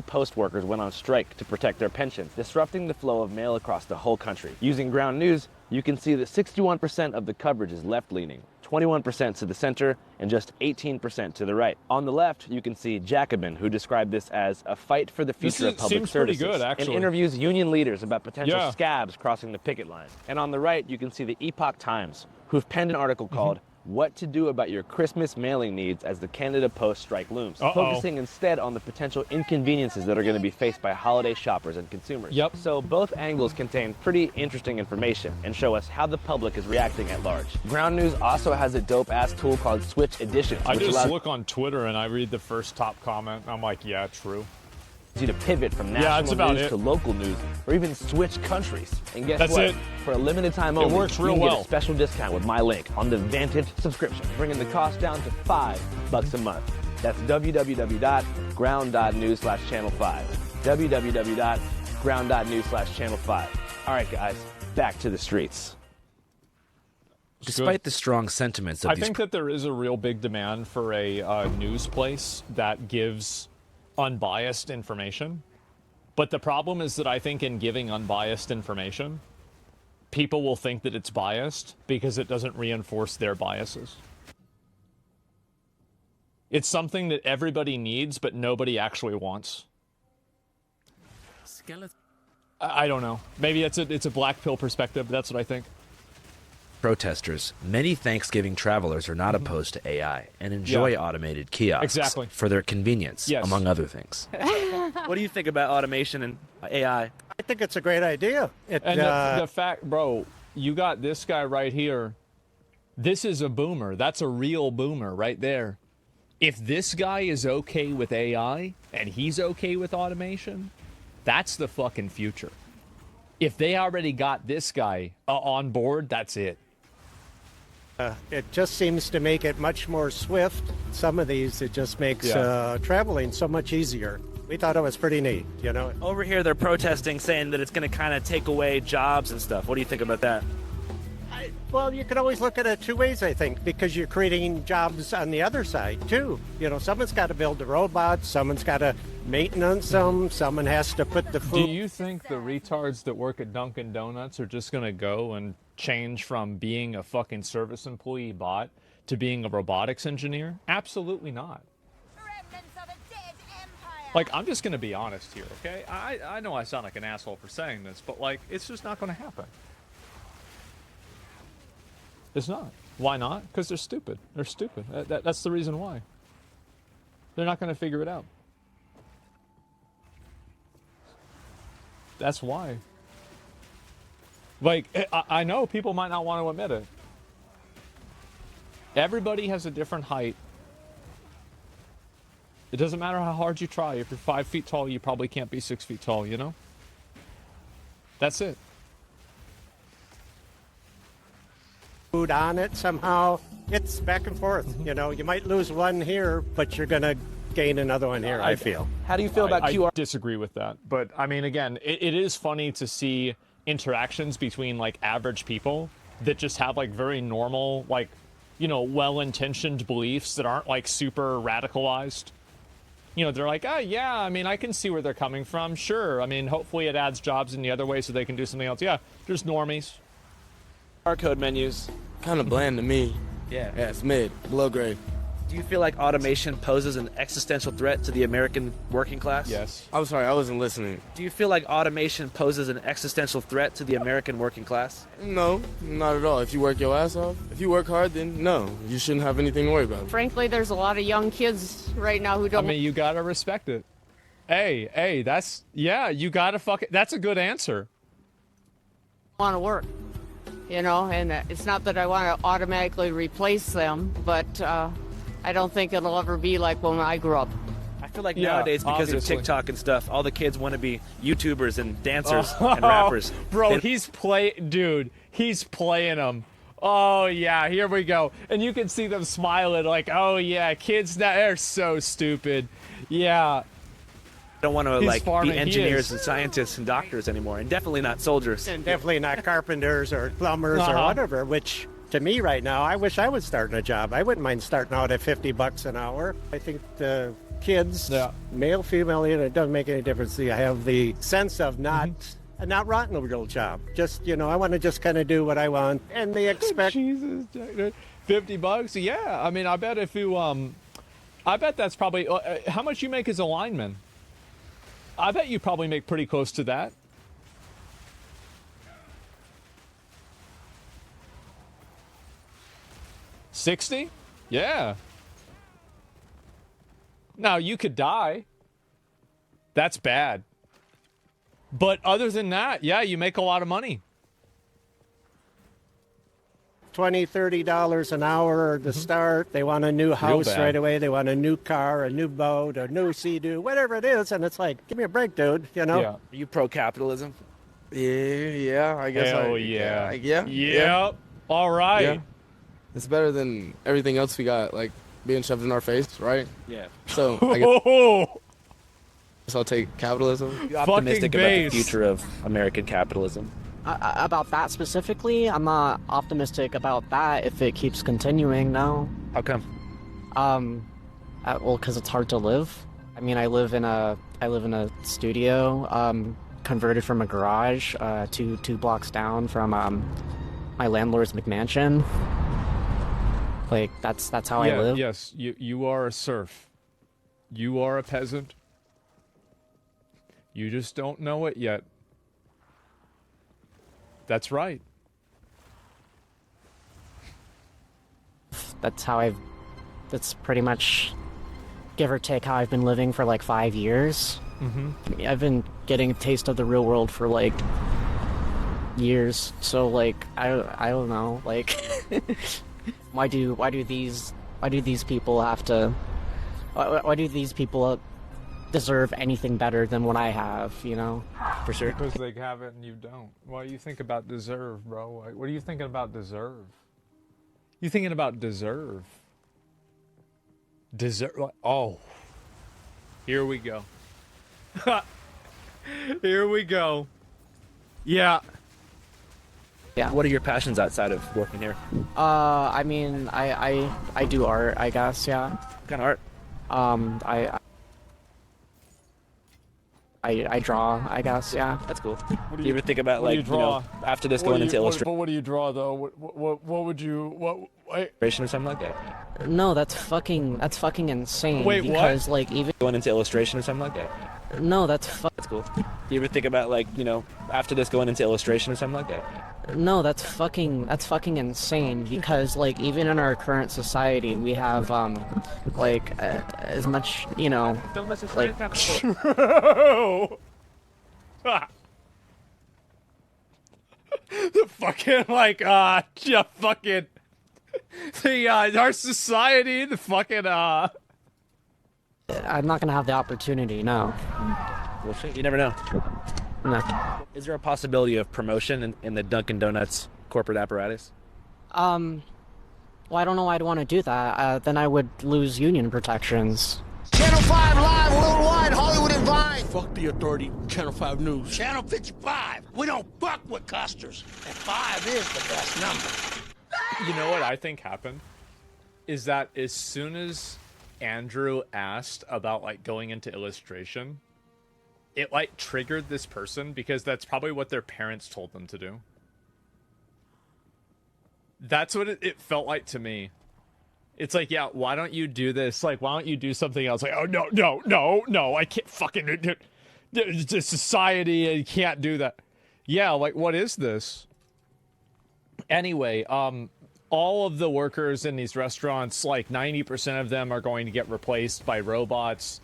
Post workers went on strike to protect their pensions, disrupting the flow of mail across the whole country. Using Ground News, you can see that 61% of the coverage is left-leaning, 21% to the center, and just 18% to the right. On the left, you can see Jacobin, who described this as a fight for the future of public seems pretty services, good, actually. and interviews union leaders about potential Yeah. scabs crossing the picket line. And on the right, you can see the Epoch Times, who've penned an article called What to Do About Your Christmas Mailing Needs as the Canada Post Strike Looms, focusing instead on the potential inconveniences that are going to be faced by holiday shoppers and consumers. Yep. So both angles contain pretty interesting information and show us how the public is reacting at large. Ground News also has a dope-ass tool called Switch Editions, I which just allows look on Twitter and I read the first top comment, and I'm like, yeah, true. you to pivot from Yeah, that's national about news it. to local news, or even switch countries. And guess That's what? it. For a limited time It only, works real you can well. get a special discount with my link on the Vantage subscription, bringing the cost down to $5 a month. That's www.ground.news/channel5. www.ground.news/channel5. All right, guys, back to the streets. Despite the strong sentiments of I these think that there is a real big demand for a news place that gives unbiased information. But the problem is that I think in giving unbiased information, people will think that it's biased because it doesn't reinforce their biases. It's something that everybody needs, but nobody actually wants. I don't know. Maybe it's a black pill perspective. That's what I think. protesters, many Thanksgiving travelers are not opposed to AI and enjoy automated kiosks Exactly. for their convenience, Yes. among other things. What do you think about automation and AI? I think it's a great idea. And the fact, bro, you got this guy right here. This is a boomer. That's a real boomer right there. If this guy is okay with AI and he's okay with automation, that's the fucking future. If they already got this guy on board, that's it. It just seems to make it much more swift. Some of these, it just makes traveling so much easier. We thought it was pretty neat, you know. Over here, they're protesting, saying that it's going to kind of take away jobs and stuff. What do you think about that? Well, you can always look at it two ways, I think, because you're creating jobs on the other side, too. You know, someone's got to build the robots, someone's got to maintenance them, someone has to put the food. Do you think the retards that work at Dunkin' Donuts are just going to go and change from being a fucking service employee bot to being a robotics engineer? Absolutely not. Like, I'm just going to be honest here, okay? I know I sound like an asshole for saying this, but, like, it's just not going to happen. It's not. Why not? Because they're stupid. They're stupid. That's the reason why. They're not going to figure it out. That's why. Like, I know people might not want to admit it. Everybody has a different height. It doesn't matter how hard you try. If you're 5 feet tall, you probably can't be 6 feet tall, you know? That's it. Food on it somehow. It's back and forth. You know, you might lose one here, but you're going to gain another one here, I feel. How do you feel about QR? I disagree with that. But, I mean, again, it is funny to see interactions between, like, average people that just have, like, very normal, like, you know, well-intentioned beliefs that aren't, like, super radicalized. You know, they're like, oh, yeah, I mean, I can see where they're coming from. Sure. I mean, hopefully it adds jobs in the other way so they can do something else. Yeah, there's normies. Barcode menus. Kind of bland to me. Yeah. Yeah, it's mid, below grade. Do you feel like automation poses an existential threat to the American working class? Yes. I'm sorry, I wasn't listening. Do you feel like automation poses an existential threat to the American working class? No, not at all. If you work your ass off, if you work hard, then no, you shouldn't have anything to worry about. Frankly, there's a lot of young kids right now who don't. I mean, you gotta respect it. Hey, that's, yeah, you gotta that's a good answer. Want to work, you know, and it's not that I want to automatically replace them, but I don't think it'll ever be like when I grew up. I feel like nowadays, because obviously. of TikTok and stuff, all the kids want to be YouTubers and dancers and rappers. Bro, he's playing them. Oh, yeah, here we go. And you can see them smiling like, oh, yeah, kids, they're so stupid. Yeah. Don't want to He's like farming. be engineers and scientists and doctors anymore, and definitely not soldiers. And definitely not carpenters or plumbers or whatever, which to me right now, I wish I was starting a job. I wouldn't mind starting out at $50 an hour. I think the kids, male, female, you know, it doesn't make any difference. I have the sense of not wanting a real job. Just, you know, I want to just kind of do what I want, and they expect. Jesus, $50? Yeah, I mean, I bet if you, I bet that's probably, how much you make as a lineman? I bet you probably make pretty close to that. $60? Yeah. Now, you could die. That's bad. But other than that, yeah, you make a lot of money. $20, $30 an hour to start. They want a new house bad. right away. They want a new car, a new boat, a new Sea-Doo, whatever it is. And it's like, give me a break, dude. You know? Yeah. Are you pro-capitalism? Yeah, I guess. Hell yeah. Yeah. All right. Yeah. It's better than everything else we got, like being shoved in our face, right? Yeah. So I guess I'll take capitalism. You're optimistic about the future of American capitalism. About that specifically, I'm not optimistic about that if it keeps continuing. No. How come? Well, because it's hard to live. I mean, I live in a studio, converted from a garage, two blocks down from my landlord's McMansion. Like that's how I live. Yes, you are a serf. You are a peasant. You just don't know it yet. That's right. That's pretty much, give or take, how I've been living for like 5 years. Mm-hmm. I've been getting a taste of the real world for like years. So like I don't know, like why do these people have to? Why do these people deserve anything better than what I have, you know? For sure. Because they have it and you don't. What do you think about deserve, bro? What are you thinking about deserve? You thinking about deserve? Oh. Here we go. Here we go. Yeah. Yeah. What are your passions outside of working here? I mean, I do art, I guess, yeah. What kind of art? I draw, I guess, yeah. That's cool. Do you ever think about, like, you know, after this going into illustration? But what do you draw, though? What would you... Illustration or something like that? No, that's fucking insane. Wait, because, what? like, even... Going into illustration or something like that? No, that's cool. Do you ever think about, like, you know, after this going into illustration or something like that? No, that's fucking insane, because like even in our current society we have like as much, you know, like the fucking like fucking the our society, the fucking I'm not gonna have the opportunity, no. Well, shit, you never know. No. Is there a possibility of promotion in the Dunkin' Donuts corporate apparatus? Well, I don't know why I'd want to do that. Then I would lose union protections. Channel 5 live worldwide, Hollywood and Vine. Fuck the authority, Channel 5 News. Channel 55. We don't fuck with custers. And 5 is the best number. You know what I think happened? Is that as soon as Andrew asked about, like, going into illustration, it, like, triggered this person because that's probably what their parents told them to do. That's what it felt like to me. It's like, yeah, why don't you do this? Like, why don't you do something else? Like, oh, no, I can't fucking... The society, you can't do that. Yeah, like, what is this? Anyway, all of the workers in these restaurants, like 90% of them are going to get replaced by robots.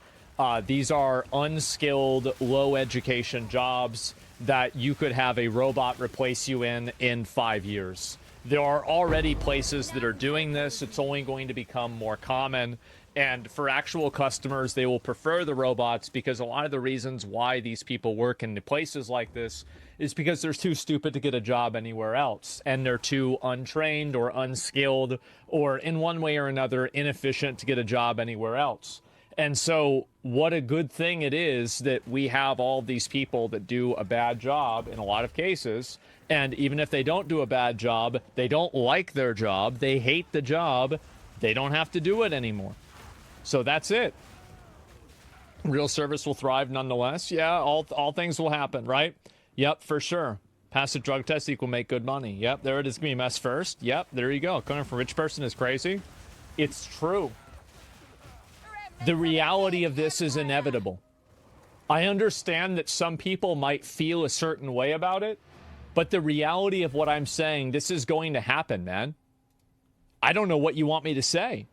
These are unskilled, low education jobs that you could have a robot replace you in 5 years. There are already places that are doing this. It's only going to become more common. And for actual customers, they will prefer the robots because a lot of the reasons why these people work in places like this is because they're too stupid to get a job anywhere else. And they're too untrained or unskilled or in one way or another inefficient to get a job anywhere else. And so what a good thing it is that we have all these people that do a bad job in a lot of cases. And even if they don't do a bad job, they don't like their job, they hate the job, they don't have to do it anymore. So that's it. Real service will thrive nonetheless. Yeah, all things will happen, right? Yep, for sure. Pass a drug test equal make good money. Yep, there it is. Give me mess first. Yep, there you go. Coming from a rich person is crazy. It's true. The reality of this is inevitable. I understand that some people might feel a certain way about it, but the reality of what I'm saying, this is going to happen, man. I don't know what you want me to say.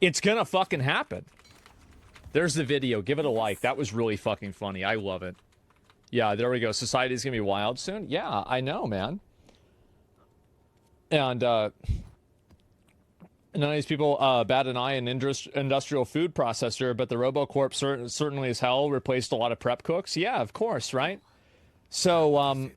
It's gonna fucking happen. There's the video. Give it a like. That was really fucking funny. I love it. Yeah, there we go. Society's gonna be wild soon. Yeah, I know, man. And none of these people bat an eye in industrial food processor, but the RoboCorp certainly as hell replaced a lot of prep cooks. Yeah, of course, right? So,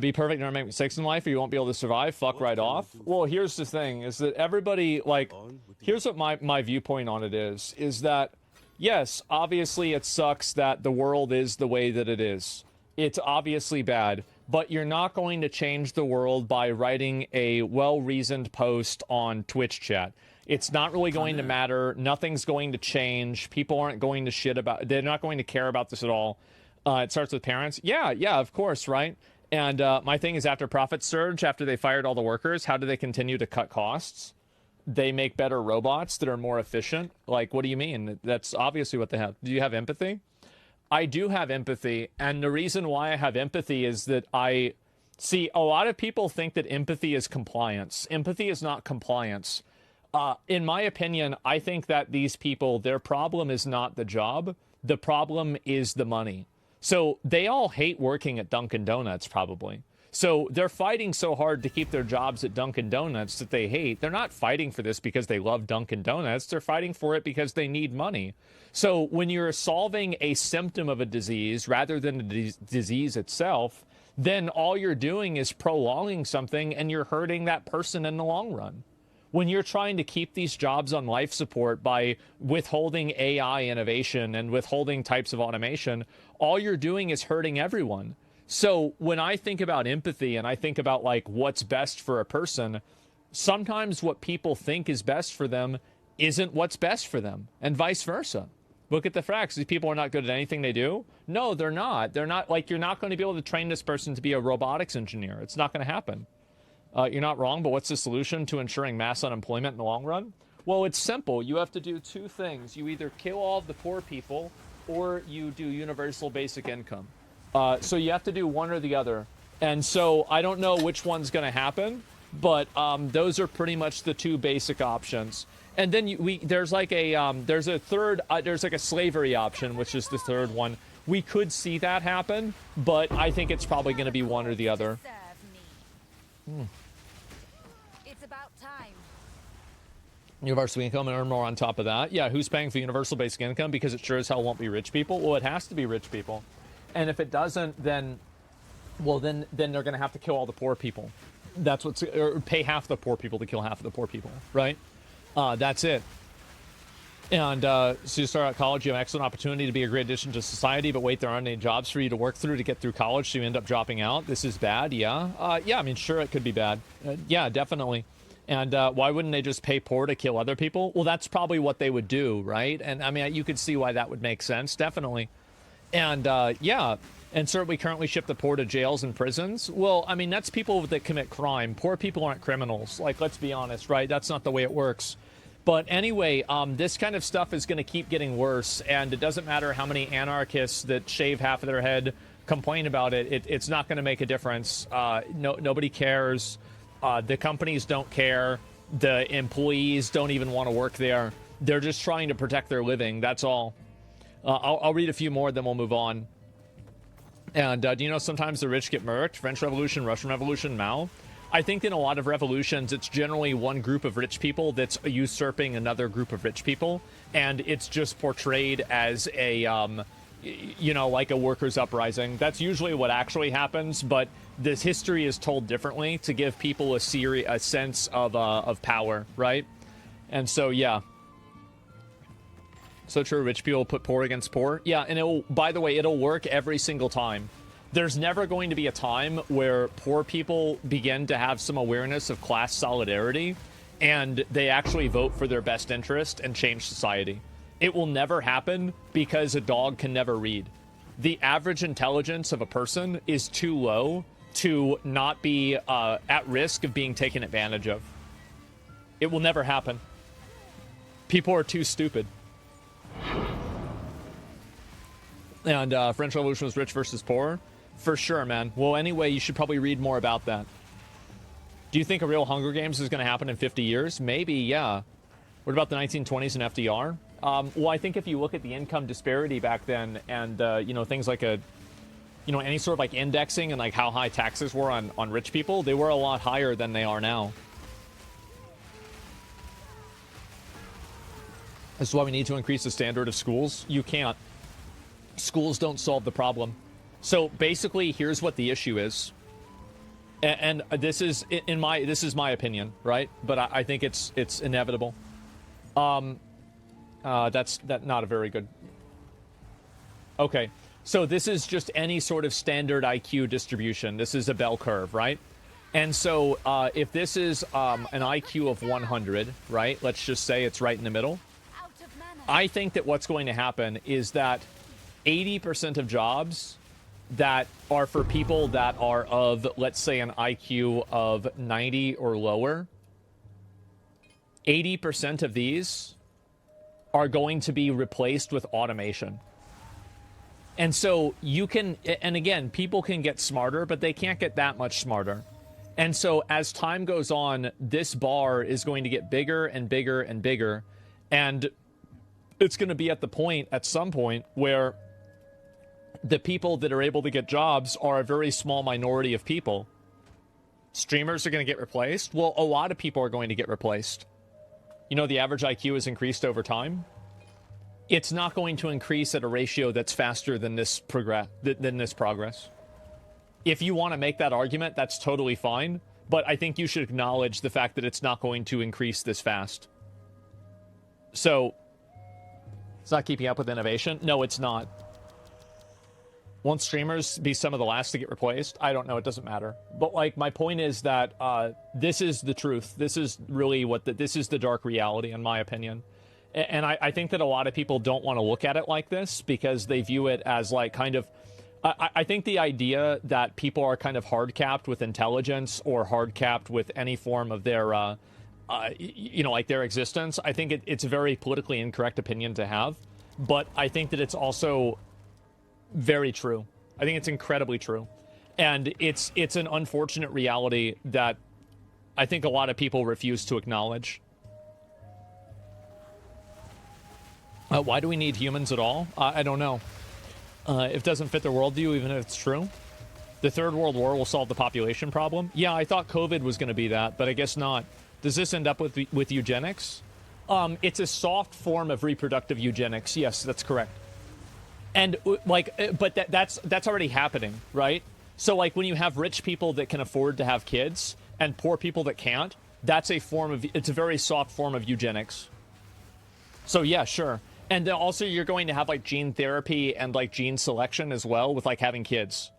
be perfect, never make mistakes in life, or you won't be able to survive. Fuck right off. Well, here's the thing, is that everybody, like, here's what my viewpoint on it is that, yes, obviously it sucks that the world is the way that it is. It's obviously bad, but you're not going to change the world by writing a well-reasoned post on Twitch chat. It's not really going to matter. Nothing's going to change. People aren't going to shit about, they're not going to care about this at all. It starts with parents. Yeah, of course, right? And my thing is, after profits surge, after they fired all the workers, how do they continue to cut costs? They make better robots that are more efficient. Like, what do you mean? That's obviously what they have. Do you have empathy? I do have empathy. And the reason why I have empathy is that I see a lot of people think that empathy is compliance. Empathy is not compliance. In my opinion, I think that these people, their problem is not the job. The problem is the money. So they all hate working at Dunkin' Donuts, probably. So they're fighting so hard to keep their jobs at Dunkin' Donuts that they hate. They're not fighting for this because they love Dunkin' Donuts. They're fighting for it because they need money. So when you're solving a symptom of a disease rather than the disease itself, then all you're doing is prolonging something and you're hurting that person in the long run. When you're trying to keep these jobs on life support by withholding AI innovation and withholding types of automation, all you're doing is hurting everyone. So when I think about empathy and I think about, like, what's best for a person, sometimes what people think is best for them isn't what's best for them, and vice versa. Look at the facts. These people are not good at anything they do. No, they're not. They're not, like, you're not going to be able to train this person to be a robotics engineer. It's not going to happen. You're not wrong, but what's the solution to ensuring mass unemployment in the long run? Well, it's simple. You have to do two things. You either kill all of the poor people or you do universal basic income. So you have to do one or the other. And so I don't know which one's going to happen, but those are pretty much the two basic options. And then there's like a there's a third there's like a slavery option, which is the third one. We could see that happen, but I think it's probably going to be one or the other. It's about time. Universal income and earn more on top of that. Yeah, who's paying for universal basic income? Because it sure as hell won't be rich people. Well, it has to be rich people. And if it doesn't, then they're going to have to kill all the poor people. That's what's, or pay half the poor people to kill half of the poor people, right? That's it. And so you start out college, you have an excellent opportunity to be a great addition to society, but wait, there aren't any jobs for you to work through to get through college, so you end up dropping out. This is bad, yeah. Yeah, I mean, sure, it could be bad. Yeah, definitely. And why wouldn't they just pay poor to kill other people? Well, that's probably what they would do, right? And I mean, you could see why that would make sense, definitely. And yeah, and sir, we currently ship the poor to jails and prisons. Well, I mean, that's people that commit crime. Poor people aren't criminals. Like, let's be honest, right? That's not the way it works. But anyway, this kind of stuff is going to keep getting worse, and it doesn't matter how many anarchists that shave half of their head complain about it. It's not going to make a difference. Nobody cares. The companies don't care. The employees don't even want to work there. They're just trying to protect their living. That's all. I'll read a few more, then we'll move on. And do you know sometimes the rich get murked? French Revolution, Russian Revolution, Mao. I think in a lot of revolutions, it's generally one group of rich people that's usurping another group of rich people, and it's just portrayed as a, like a workers' uprising. That's usually what actually happens, but this history is told differently to give people a sense of power, right? And so, yeah. So true, rich people put poor against poor. Yeah, and by the way, it'll work every single time. There's never going to be a time where poor people begin to have some awareness of class solidarity and they actually vote for their best interest and change society. It will never happen because a dog can never read. The average intelligence of a person is too low to not be at risk of being taken advantage of. It will never happen. People are too stupid. And French Revolution was rich versus poor. For sure, man. Well, anyway, you should probably read more about that. Do you think a real Hunger Games is going to happen in 50 years? Maybe, yeah. What about the 1920s and FDR? Well, I think if you look at the income disparity back then and, things like any sort of like indexing and like how high taxes were on rich people, they were a lot higher than they are now. This is why we need to increase the standard of schools. You can't. Schools don't solve the problem. So basically, here's what the issue is, and this is my opinion, right? But I think it's inevitable. That's not a very good. Okay, so this is just any sort of standard IQ distribution. This is a bell curve, right? And so if this is an IQ of 100, right? Let's just say it's right in the middle. I think that what's going to happen is that 80% of jobs that are for people that are of, let's say, an IQ of 90 or lower, 80% of these are going to be replaced with automation. And so you can, and again, people can get smarter, but they can't get that much smarter. And so as time goes on, this bar is going to get bigger and bigger and bigger. And it's going to be at the point, at some point, where the people that are able to get jobs are a very small minority of people. Streamers are going to get replaced. Well, a lot of people are going to get replaced. You know, the average IQ has increased over time. It's not going to increase at a ratio that's faster than this progress. If you want to make that argument, that's totally fine. But I think you should acknowledge the fact that it's not going to increase this fast. So, it's not keeping up with innovation? No, it's not. Won't streamers be some of the last to get replaced? I don't know. It doesn't matter. But, like, my point is that this is the truth. This is really this is the dark reality, in my opinion. And I think that a lot of people don't want to look at it like this because they view it as, like, kind of... I think the idea that people are kind of hard-capped with intelligence or hard-capped with any form of their, like their existence, I think it's a very politically incorrect opinion to have. But I think that it's also very true. I think it's incredibly true. And it's an unfortunate reality that I think a lot of people refuse to acknowledge. Why do we need humans at all? I don't know. If it doesn't fit their worldview, even if it's true. The Third World War will solve the population problem. Yeah, I thought COVID was going to be that, but I guess not. Does this end up with eugenics? It's a soft form of reproductive eugenics. Yes, that's correct. And but that's already happening, right? So like when you have rich people that can afford to have kids and poor people that can't, that's it's a very soft form of eugenics. So yeah, sure. And then also you're going to have like gene therapy and like gene selection as well with like having kids.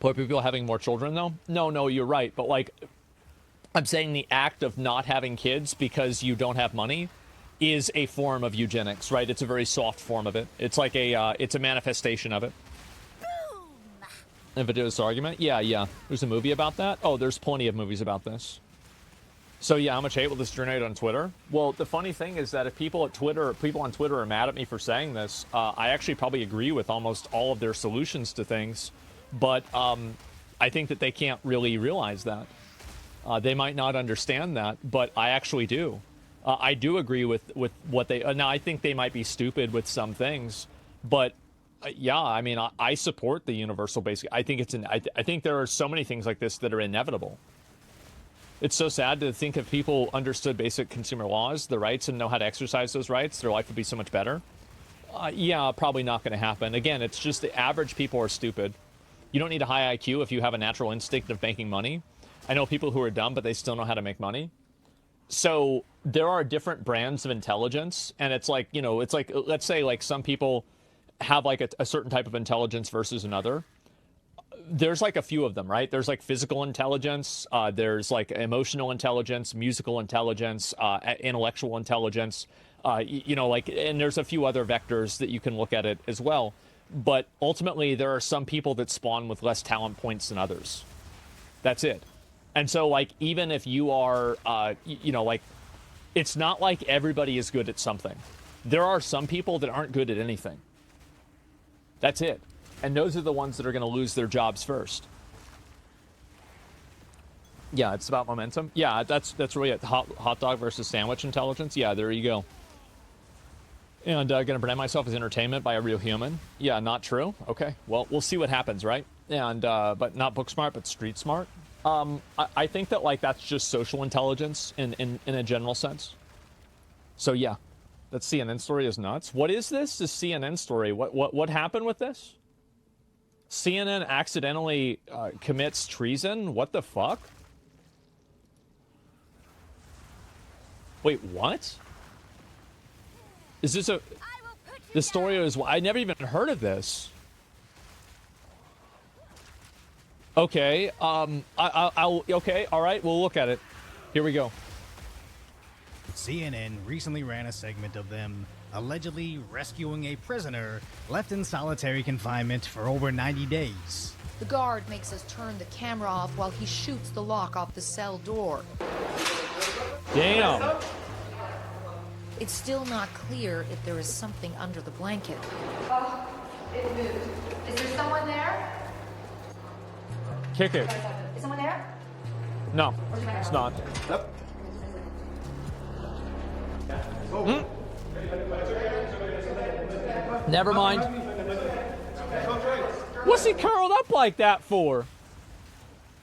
Poor people having more children though? No, you're right. But like, I'm saying the act of not having kids because you don't have money is a form of eugenics, right? It's a very soft form of it. It's like it's a manifestation of it. Invidious argument? Yeah. There's a movie about that? Oh, there's plenty of movies about this. So yeah, how much hate will this generate on Twitter? Well, the funny thing is that if people on Twitter are mad at me for saying this, I actually probably agree with almost all of their solutions to things, but I think that they can't really realize that. They might not understand that, but I actually do. I do agree with what they... now, I think they might be stupid with some things, but yeah, I mean, I support the universal basic. I think I think there are so many things like this that are inevitable. It's so sad to think if people understood basic consumer laws, the rights, and know how to exercise those rights, their life would be so much better. Yeah, probably not going to happen. Again, it's just the average people are stupid. You don't need a high IQ if you have a natural instinct of making money. I know people who are dumb, but they still know how to make money. So there are different brands of intelligence, and it's like, it's like, let's say like some people have like a certain type of intelligence versus another. There's like a few of them, right? There's like physical intelligence, there's like emotional intelligence, musical intelligence, intellectual intelligence, and there's a few other vectors that you can look at it as well. But ultimately, there are some people that spawn with less talent points than others. That's it. And so, like, even if you are, it's not like everybody is good at something. There are some people that aren't good at anything. That's it. And those are the ones that are going to lose their jobs first. Yeah, it's about momentum. Yeah, that's really it. Hot dog versus sandwich intelligence. Yeah, there you go. And going to brand myself as entertainment by a real human. Yeah, not true. Okay, well, we'll see what happens, right? And but not book smart, but street smart. I think that like that's just social intelligence in a general sense. So yeah, that CNN story is nuts. What is this? This CNN story. What happened with this? CNN accidentally commits treason? What the fuck? Wait, what? Is this the story is... I never even heard of this. Okay, okay, all right, we'll look at it. Here we go. CNN recently ran a segment of them allegedly rescuing a prisoner left in solitary confinement for over 90 days. The guard makes us turn the camera off while he shoots the lock off the cell door. Damn. It's still not clear if there is something under the blanket. Oh, it moved. Is there someone there? Kick it. Is someone there? No, it's not. Yep. Never mind. What's he curled up like that for?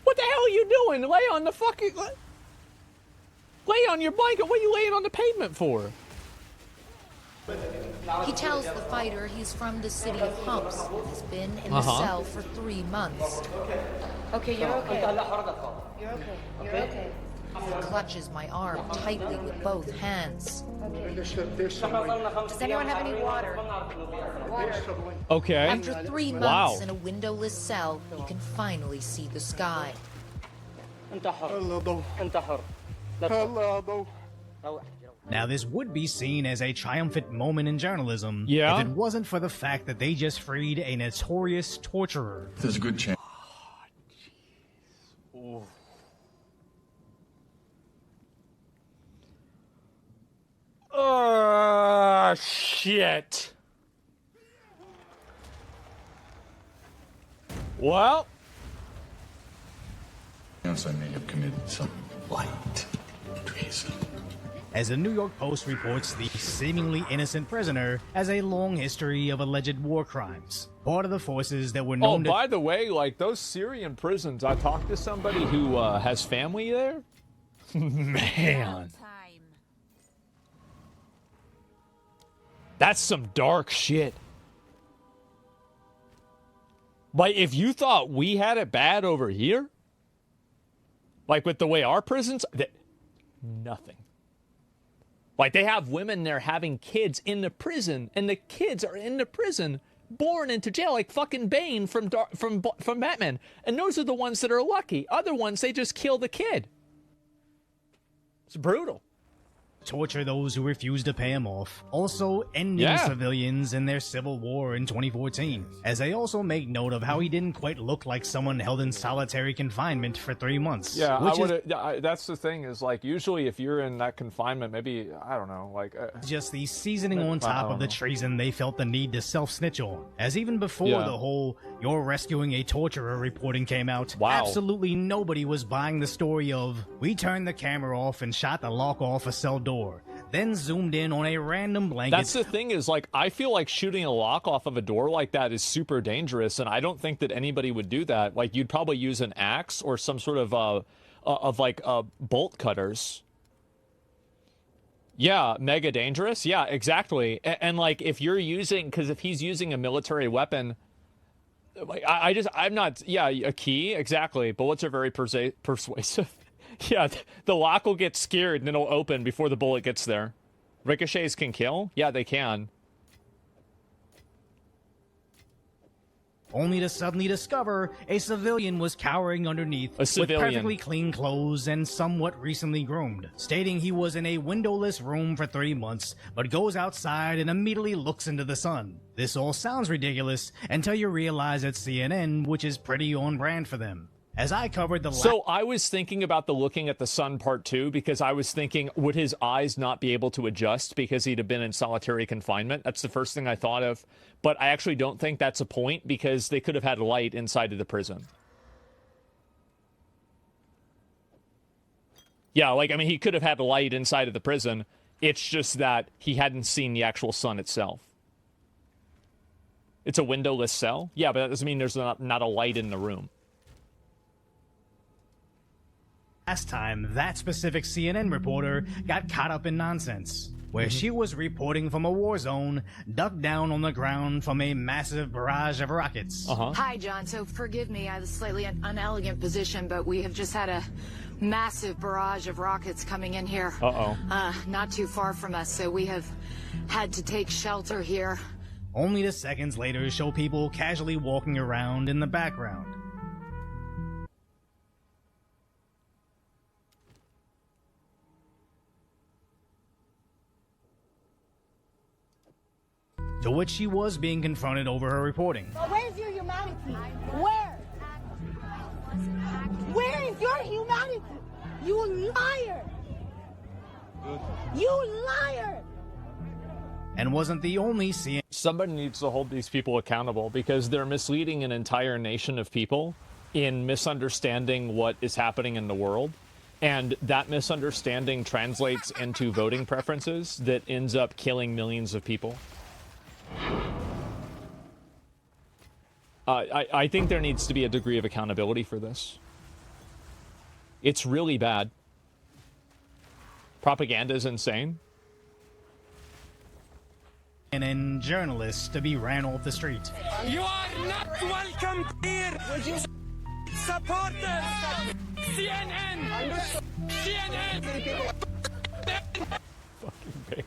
What the hell are you doing? Lay on the fucking... Lay on your blanket. What are you laying on the pavement for? He tells the fighter he's from the city of Humps and has been in the cell for 3 months. Okay, you're okay. You're okay. You're okay. He clutches my arm tightly with both hands. Does anyone have any water? Okay. After 3 months in a windowless cell, he can finally see the sky. Now, this would be seen as a triumphant moment in journalism if it wasn't for the fact that they just freed a notorious torturer. There's a good chance. Oh, shit. Well. Yes, I may have committed some light treason. As the New York Post reports, the seemingly innocent prisoner has a long history of alleged war crimes. Part of the forces that were known by the way, like those Syrian prisons, I talked to somebody who has family there. Man. That's some dark shit. Like, if you thought we had it bad over here, like with the way our prisons, nothing. Like, they have women there having kids in the prison, and the kids are in the prison, born into jail, like fucking Bane from Batman. And those are the ones that are lucky. Other ones, they just kill the kid. It's brutal. Torture those who refuse to pay him off. Also ending civilians in their civil war in 2014. As they also make note of how he didn't quite look like someone held in solitary confinement for 3 months. Yeah, that's the thing is, like, usually if you're in that confinement, maybe, I don't know, like... just the seasoning on top of the treason they felt the need to self-snitch on. As even before the whole "you're rescuing a torturer" reporting came out, absolutely nobody was buying the story of, we turned the camera off and shot the lock off a cell door, then zoomed in on a random blanket. That's the thing is, like, I feel like shooting a lock off of a door like that is super dangerous, and I don't think that anybody would do that. Like, you'd probably use an axe or some sort of bolt cutters. Yeah, mega dangerous. Yeah, exactly. And like, if you're using, because if he's using a military weapon, like, I'm not. Yeah, a key, exactly. Bullets are very persuasive. Yeah, the lock will get scared and it'll open before the bullet gets there. Ricochets can kill? Yeah, they can. Only to suddenly discover a civilian was cowering underneath with perfectly clean clothes and somewhat recently groomed, stating he was in a windowless room for 3 months, but goes outside and immediately looks into the sun. This all sounds ridiculous until you realize it's CNN, which is pretty on brand for them. As I covered the So I was thinking about the looking at the sun part too, because I was thinking, would his eyes not be able to adjust because he'd have been in solitary confinement? That's the first thing I thought of. But I actually don't think that's a point, because they could have had light inside of the prison. Yeah, like, I mean, he could have had light inside of the prison. It's just that he hadn't seen the actual sun itself. It's a windowless cell? Yeah, but that doesn't mean there's not a light in the room. Last time, that specific CNN reporter got caught up in nonsense, where she was reporting from a war zone, ducked down on the ground from a massive barrage of rockets. Hi, John. So forgive me, I have a slightly unelegant position, but we have just had a massive barrage of rockets coming in here. Not too far from us, so we have had to take shelter here. Only to seconds later show people casually walking around in the background. To which she was being confronted over her reporting. Where's your humanity? Where? Where is your humanity? You liar! You liar! And wasn't the only CNN. Somebody needs to hold these people accountable, because they're misleading an entire nation of people in misunderstanding what is happening in the world. And that misunderstanding translates into voting preferences that ends up killing millions of people. I think there needs to be a degree of accountability for this. It's really bad. Propaganda is insane. And journalists to be ran off the street. You are not welcome here! Would you support us? CNN! CNN! Fucking base.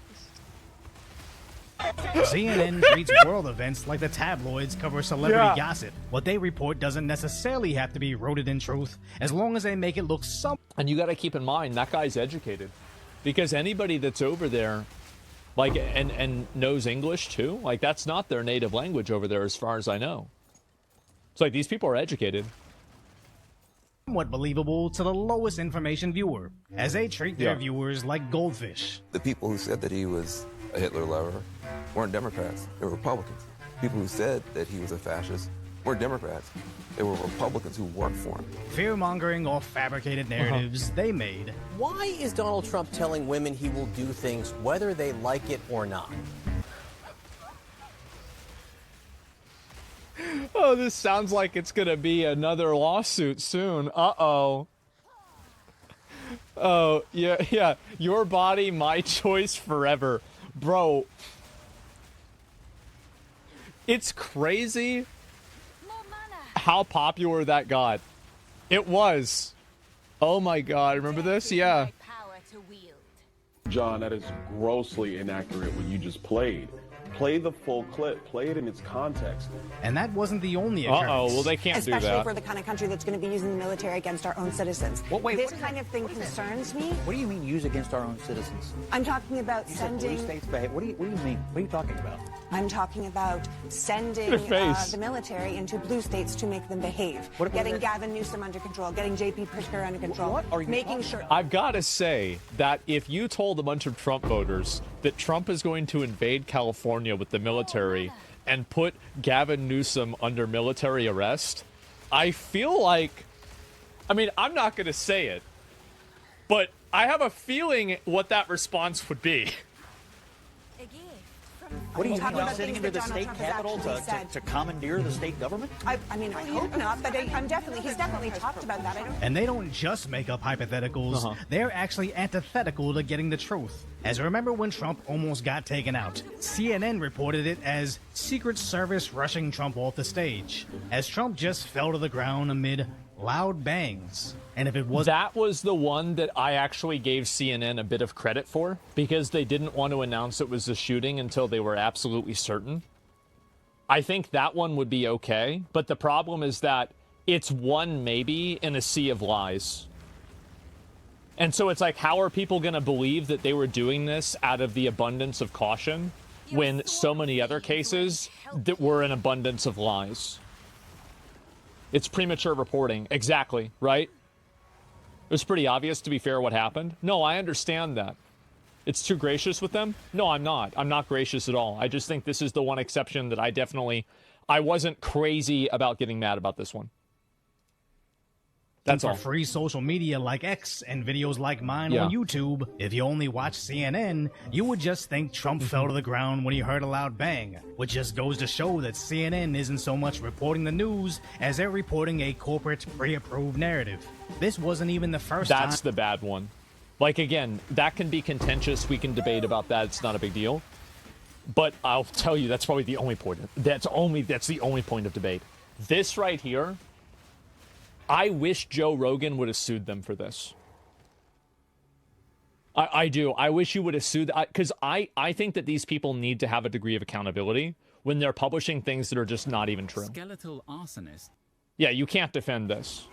CNN treats world events like the tabloids cover celebrity gossip. What they report doesn't necessarily have to be rooted in truth, as long as they make it look some. And you got to keep in mind, that guy's educated. Because anybody that's over there, like, and knows English too, like, that's not their native language over there as far as I know. It's like, these people are educated. Somewhat believable to the lowest information viewer, as they treat their viewers like goldfish. The people who said that he was a Hitler lover weren't Democrats, they were Republicans. People who said that he was a fascist weren't Democrats, they were Republicans who worked for him. Fear-mongering or fabricated narratives they made. Why is Donald Trump telling women he will do things whether they like it or not? Oh, this sounds like it's gonna be another lawsuit soon. Uh-oh. Oh, yeah. Your body, my choice forever. Bro, It's crazy how popular that got. It was. Oh my god, remember this? Yeah. John, that is grossly inaccurate what you just played. Play the full clip. Play it in its context. And that wasn't the only occurrence. Well, they can't do that. Especially if we're the kind of country that's going to be using the military against our own citizens. This kind of thing concerns me. What do you mean use against our own citizens? I'm talking about sending... Blue states behave. What do you mean? What are you talking about? I'm talking about sending the military into blue states to make them behave. Getting Gavin Newsom under control, getting J.P. Pritzker under control, making sure... I've got to say that if you told a bunch of Trump voters that Trump is going to invade California with the military and put Gavin Newsom under military arrest, I feel like... I mean, I'm not going to say it, but I have a feeling what that response would be. What are you talking about sitting into the state capitol to commandeer the state government? I mean, I hope not, but he's definitely talked about that. And they don't just make up hypotheticals, they're actually antithetical to getting the truth. As remember when Trump almost got taken out? CNN reported it as Secret Service rushing Trump off the stage, as Trump just fell to the ground amid loud bangs. And if it was... That was the one that I actually gave CNN a bit of credit for, because they didn't want to announce it was a shooting until they were absolutely certain. I think that one would be okay, but the problem is that it's one maybe in a sea of lies. And so it's like, how are people going to believe that they were doing this out of the abundance of caution when so many other cases that were an abundance of lies? It's premature reporting. Exactly, right? It was pretty obvious, to be fair, what happened. No, I understand that. It's too gracious with them? No, I'm not. I'm not gracious at all. I just think this is the one exception that I wasn't crazy about getting mad about this one. That's all. For free social media like X and videos like mine on YouTube, if you only watch CNN, you would just think Trump fell to the ground when he heard a loud bang, which just goes to show that CNN isn't so much reporting the news as they're reporting a corporate pre-approved narrative. This wasn't even the first time. That's the bad one. Like, again, that can be contentious. We can debate about that. It's not a big deal. But I'll tell you, that's probably the only point. That's the only point of debate. This right here, I wish Joe Rogan would have sued them for this. I do. I wish you would have sued, because I think that these people need to have a degree of accountability when they're publishing things that are just not even true. Skeletal arsonist. Yeah, you can't defend this.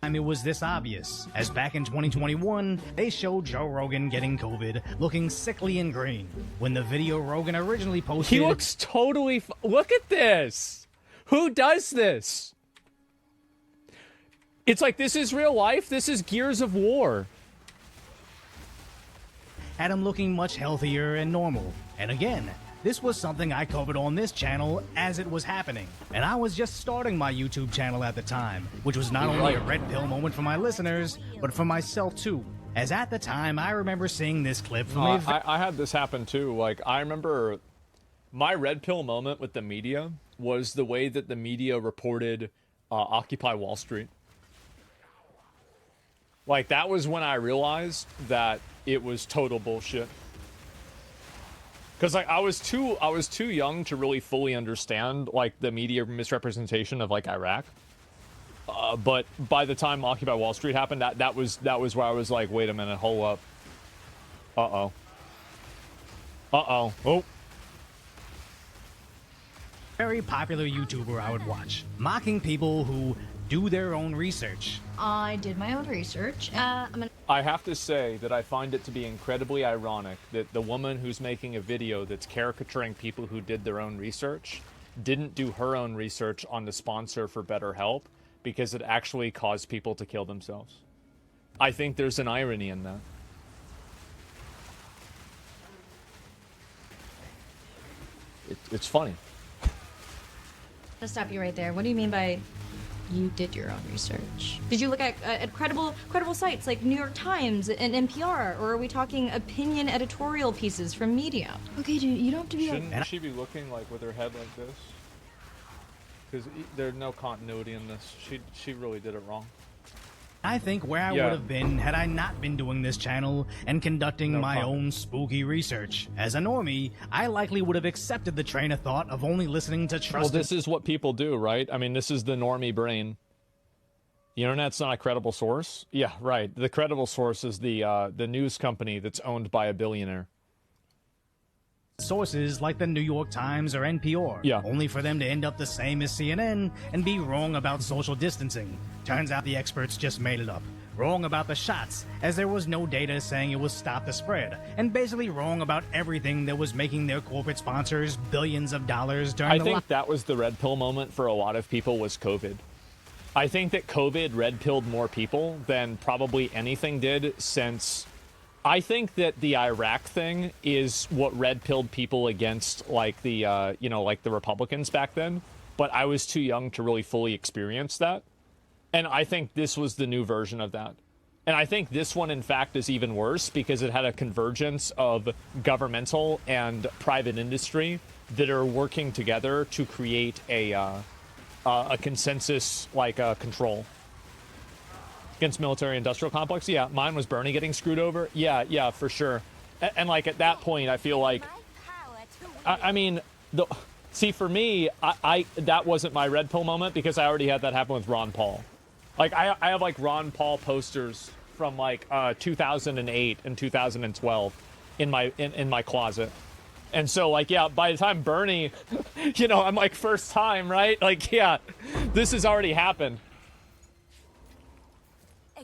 It was this obvious, as back in 2021, they showed Joe Rogan getting COVID, looking sickly and green. When the video Rogan originally posted... He looks totally... Look at this! Who does this? It's like, this is real life? This is Gears of War. Had him looking much healthier and normal. And again, this was something I covered on this channel as it was happening. And I was just starting my YouTube channel at the time, which was not only a red pill moment for my listeners, but for myself too. As at the time, I remember seeing this clip from I had this happen too. Like, I remember my red pill moment with the media was the way that the media reported Occupy Wall Street. Like, that was when I realized that it was total bullshit. Because, like, I was too young to really fully understand, like, the media misrepresentation of, like, Iraq. But by the time Occupy Wall Street happened, that was where I was like, wait a minute, hold up. Uh-oh. Uh-oh. Oh. Very popular YouTuber I would watch, mocking people who do their own research. I did my own research. I have to say that I find it to be incredibly ironic that the woman who's making a video that's caricaturing people who did their own research didn't do her own research on the sponsor for BetterHelp, because it actually caused people to kill themselves. I think there's an irony in that. It's funny. To stop you right there. What do you mean by you did your own research? Did you look at credible sites like New York Times and NPR, or are we talking opinion editorial pieces from Medium? Okay, dude, you don't have to be like... Shouldn't she be looking like with her head like this? Because there's no continuity in this. She really did it wrong. I think where I would have been had I not been doing this channel and conducting my own spooky research. As a normie, I likely would have accepted the train of thought of only listening to trusted... Well, this is what people do, right? I mean, this is the normie brain. The internet's not a credible source? Yeah, right. The credible source is the news company that's owned by a billionaire. Sources like the New York Times or NPR, only for them to end up the same as CNN and be wrong about social distancing. Turns out the experts just made it up. Wrong about the shots, as there was no data saying it would stop the spread, and basically wrong about everything that was making their corporate sponsors billions of dollars during I think that was the red pill moment for a lot of people, was COVID. I think that COVID red pilled more people than probably anything did since... I think that the Iraq thing is what red pilled people against, like the like the Republicans back then. But I was too young to really fully experience that, and I think this was the new version of that. And I think this one, in fact, is even worse because it had a convergence of governmental and private industry that are working together to create a consensus control. Against military-industrial complex? Yeah, mine was Bernie getting screwed over. Yeah, for sure. And like, at that point, I feel like... I mean, see, for me, I that wasn't my red pill moment because I already had that happen with Ron Paul. Like, I have, like, Ron Paul posters from, like, 2008 and 2012 in my closet. And so, like, yeah, by the time Bernie, I'm like, first time, right? Like, yeah, this has already happened.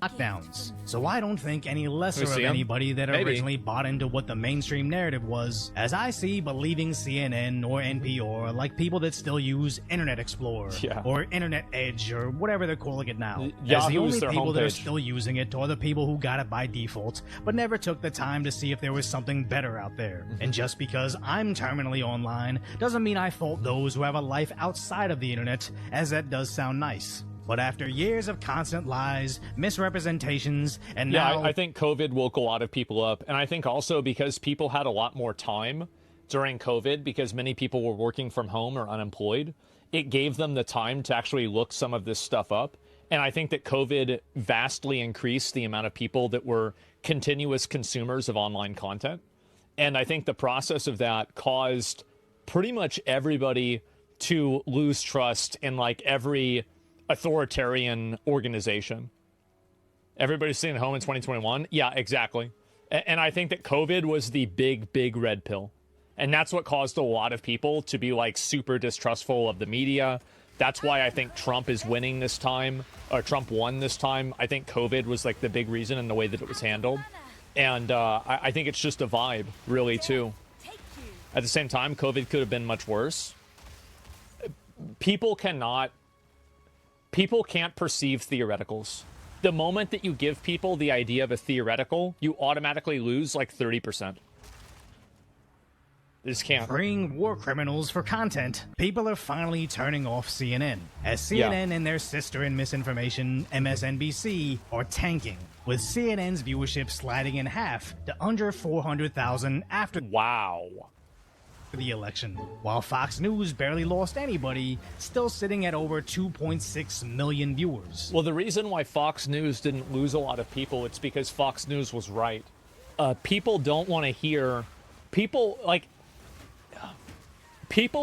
Lockdowns. So I don't think any lesser of anybody that originally bought into what the mainstream narrative was, as I see believing CNN or NPR like people that still use Internet Explorer or Internet Edge or whatever they're calling it now. As the only people that are still using it are the people who got it by default, but never took the time to see if there was something better out there. And just because I'm terminally online doesn't mean I fault those who have a life outside of the internet, as that does sound nice. But after years of constant lies, misrepresentations, and now... I think COVID woke a lot of people up. And I think also because people had a lot more time during COVID, because many people were working from home or unemployed, it gave them the time to actually look some of this stuff up. And I think that COVID vastly increased the amount of people that were continuous consumers of online content. And I think the process of that caused pretty much everybody to lose trust in, like, every authoritarian organization. Everybody's staying at home in 2021. Yeah, exactly. And I think that COVID was the big red pill. And that's what caused a lot of people to be, like, super distrustful of the media. That's why I think Trump is winning this time, or Trump won this time. I think COVID was, like, the big reason in the way that it was handled. And I think it's just a vibe, really, too. At the same time, COVID could have been much worse. People can't perceive theoreticals. The moment that you give people the idea of a theoretical, you automatically lose like 30%. They just can't. Freeing war criminals for content. People are finally turning off CNN, as CNN and their sister in misinformation, MSNBC, are tanking, with CNN's viewership sliding in half to under 400,000 after the election, while Fox News barely lost anybody, still sitting at over 2.6 million viewers. Well, the reason why Fox News didn't lose a lot of people, it's because Fox News was right. People don't want to hear... People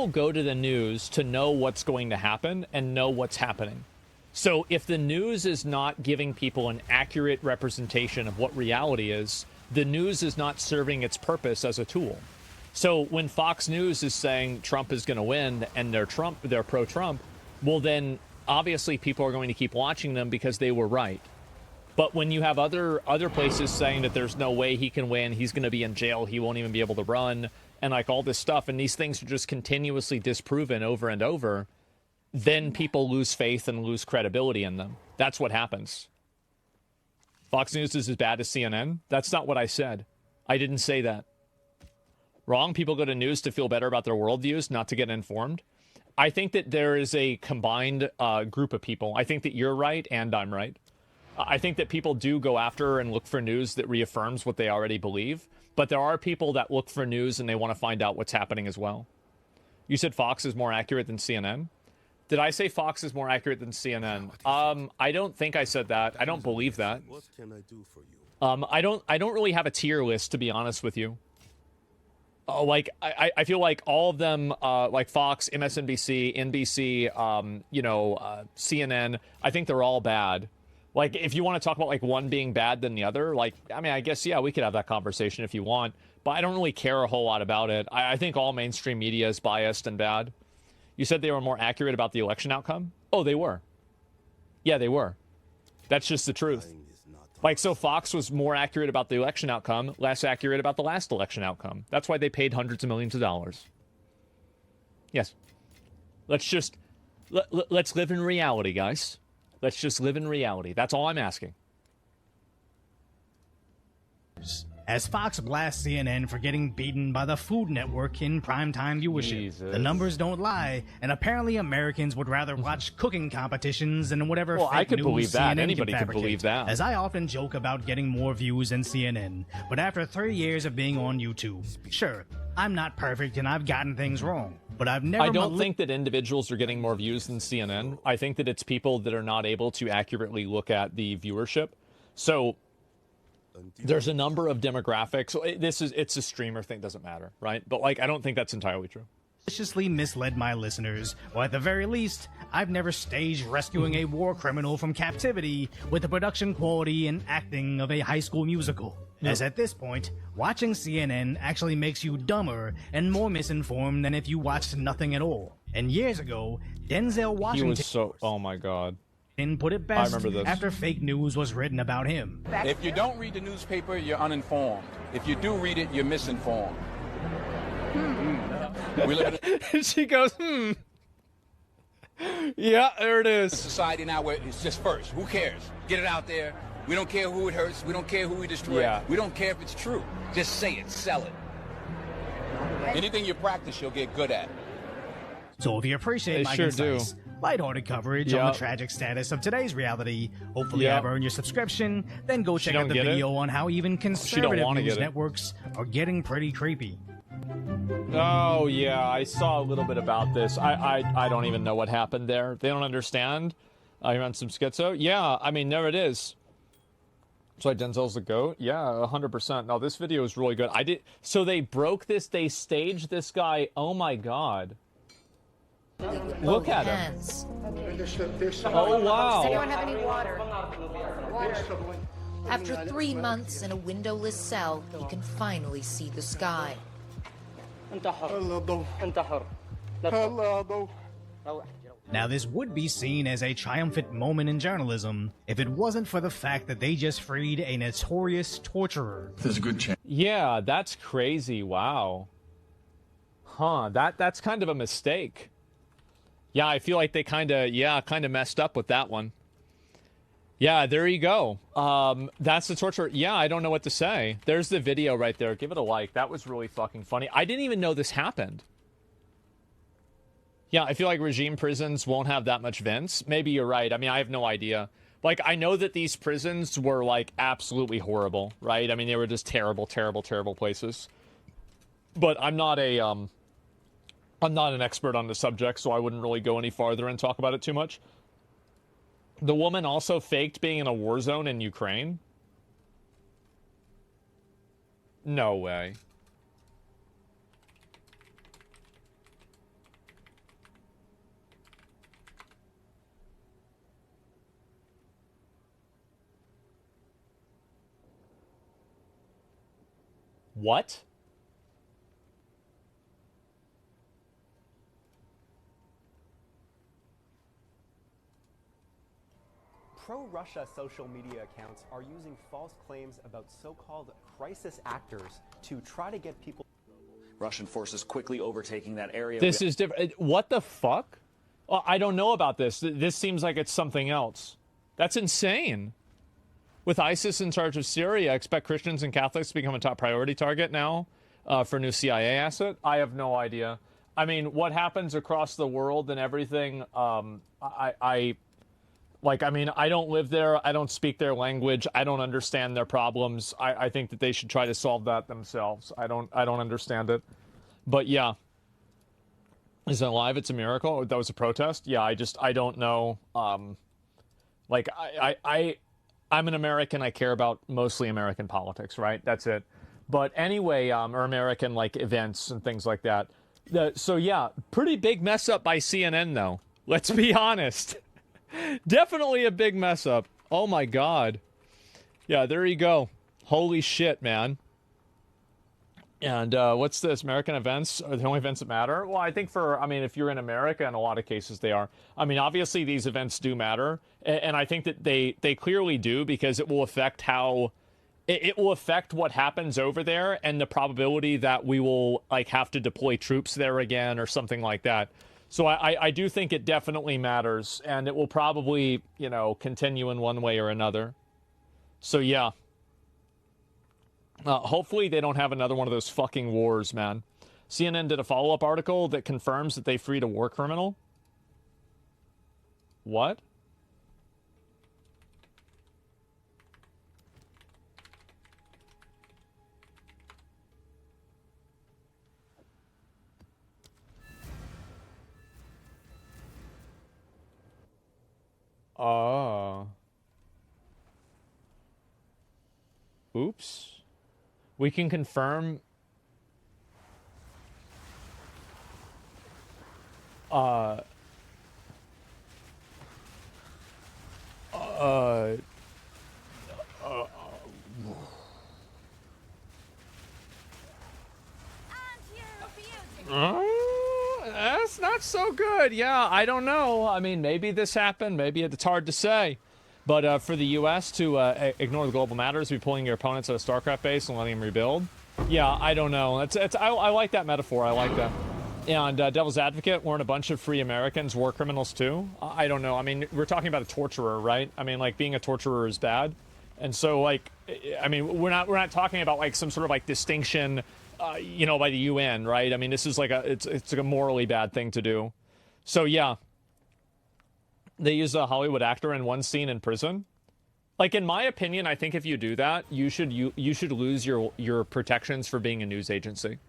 go to the news to know what's going to happen and know what's happening. So if the news is not giving people an accurate representation of what reality is, the news is not serving its purpose as a tool. So when Fox News is saying Trump is going to win and they're pro-Trump, well, then obviously people are going to keep watching them because they were right. But when you have other places saying that there's no way he can win, he's going to be in jail, he won't even be able to run, and like all this stuff, and these things are just continuously disproven over and over, then people lose faith and lose credibility in them. That's what happens. Fox News is as bad as CNN? That's not what I said. I didn't say that. Wrong. People go to news to feel better about their worldviews, not to get informed. I think that there is a combined group of people. I think that you're right and I'm right. I think that people do go after and look for news that reaffirms what they already believe. But there are people that look for news and they want to find out what's happening as well. You said Fox is more accurate than CNN? Did I say Fox is more accurate than CNN? I don't think I said that. I don't believe that. What can I do for you? I don't really have a tier list, to be honest with you. Like I feel like all of them, like Fox, MSNBC, NBC, CNN, I think they're all bad. Like, if you want to talk about like one being bad than the other, like, I mean, I guess, yeah, we could have that conversation if you want, but I don't really care a whole lot about it. I think all mainstream media is biased and bad. You said they were more accurate about the election outcome? Oh, they were. Yeah, they were. That's just the truth. Like, so Fox was more accurate about the election outcome, less accurate about the last election outcome. That's why they paid hundreds of millions of dollars. Yes. Let's just, let's live in reality, guys. Let's just live in reality. That's all I'm asking. As Fox blasts CNN for getting beaten by the Food Network in primetime viewership. The numbers don't lie, and apparently Americans would rather watch cooking competitions than whatever well, fake I could news believe that. CNN Anybody can could believe that. As I often joke about getting more views than CNN, but after 3 years of being on YouTube, sure, I'm not perfect and I've gotten things wrong, but I've never... I don't think that individuals are getting more views than CNN. I think that it's people that are not able to accurately look at the viewership. So there's a number of demographics. It's a streamer thing, doesn't matter, right? But like, I don't think that's entirely true. Maliciously misled my listeners, or at the very least, I've never staged rescuing a war criminal from captivity with the production quality and acting of a High School Musical. As at this point, watching CNN actually makes you dumber and more misinformed than if you watched nothing at all. And years ago, Denzel Washington... He was so... Oh my god. And put it best after fake news was written about him. If you don't read the newspaper, you're uninformed. If you do read it, you're misinformed. She goes, Yeah, there it is. Society now where it's just first. Who cares? Get it out there. We don't care who it hurts. We don't care who we destroy. Yeah. We don't care if it's true. Just say it. Sell it. Anything you practice, you'll get good at. So if you appreciate my concise, lighthearted coverage on the tragic status of today's reality, hopefully I've earned your subscription, then go check out the video on how even conservative news networks are getting pretty creepy. Oh, yeah, I saw a little bit about this. I don't even know what happened there. They don't understand. You're on some schizo? Yeah, I mean, there it is. So Denzel's the GOAT? Yeah, 100%. No, this video is really good. So they broke this, they staged this guy. Oh, my God. Look at him. Oh, wow. Does anyone have any water? After 3 months in a windowless cell, he can finally see the sky. Now, this would be seen as a triumphant moment in journalism if it wasn't for the fact that they just freed a notorious torturer. There's a good chance. Yeah, that's crazy. Wow. Huh, that's kind of a mistake. Yeah, I feel like they kind of messed up with that one. Yeah, there you go. That's the torture. Yeah, I don't know what to say. There's the video right there. Give it a like. That was really fucking funny. I didn't even know this happened. Yeah, I feel like regime prisons won't have that much vents. Maybe you're right. I mean, I have no idea. Like, I know that these prisons were, like, absolutely horrible, right? I mean, they were just terrible, terrible, terrible places. But I'm not an expert on the subject, so I wouldn't really go any farther and talk about it too much. The woman also faked being in a war zone in Ukraine? No way. What? Pro-Russia social media accounts are using false claims about so-called crisis actors to try to get people... Russian forces quickly overtaking that area. This is different. What the fuck? Oh, I don't know about this. This seems like it's something else. That's insane. With ISIS in charge of Syria, I expect Christians and Catholics to become a top priority target now for new CIA asset? I have no idea. I mean, what happens across the world and everything, I don't live there. I don't speak their language. I don't understand their problems. I think that they should try to solve that themselves. I don't understand it. But yeah. Isn't it live? It's a miracle. That was a protest. Yeah, I don't know. Like I'm an American. I care about mostly American politics, right? That's it. But anyway, or American like events and things like that. So yeah, pretty big mess up by CNN though. Let's be honest. Definitely a big mess up. Oh my God. Yeah, there you go. Holy shit, man. And what's this? American events are the only events that matter? Well, I think if you're in America, in a lot of cases they are. I mean, obviously these events do matter. And I think that they clearly do, because it will affect how... It will affect what happens over there and the probability that we will like have to deploy troops there again or something like that. So I do think it definitely matters, and it will probably, continue in one way or another. So yeah. Hopefully they don't have another one of those fucking wars, man. CNN did a follow-up article that confirms that they freed a war criminal. What? Oops. We can confirm... That's not so good. Yeah, I don't know. I mean, maybe this happened. Maybe it's hard to say. But for the U.S. to ignore the global matters, be pulling your opponents at a StarCraft base and letting them rebuild. Yeah, I don't know. I like that metaphor. I like that. And Devil's Advocate, weren't a bunch of free Americans war criminals too? I don't know. I mean, we're talking about a torturer, right? I mean, like, being a torturer is bad. And so, like, I mean, we're not talking about, like, some sort of, like, distinction, by the UN, right? I mean, this is, like, it's like a morally bad thing to do. So, yeah. They use a Hollywood actor in one scene in prison. Like, in my opinion, I think if you do that, you should lose your protections for being a news agency.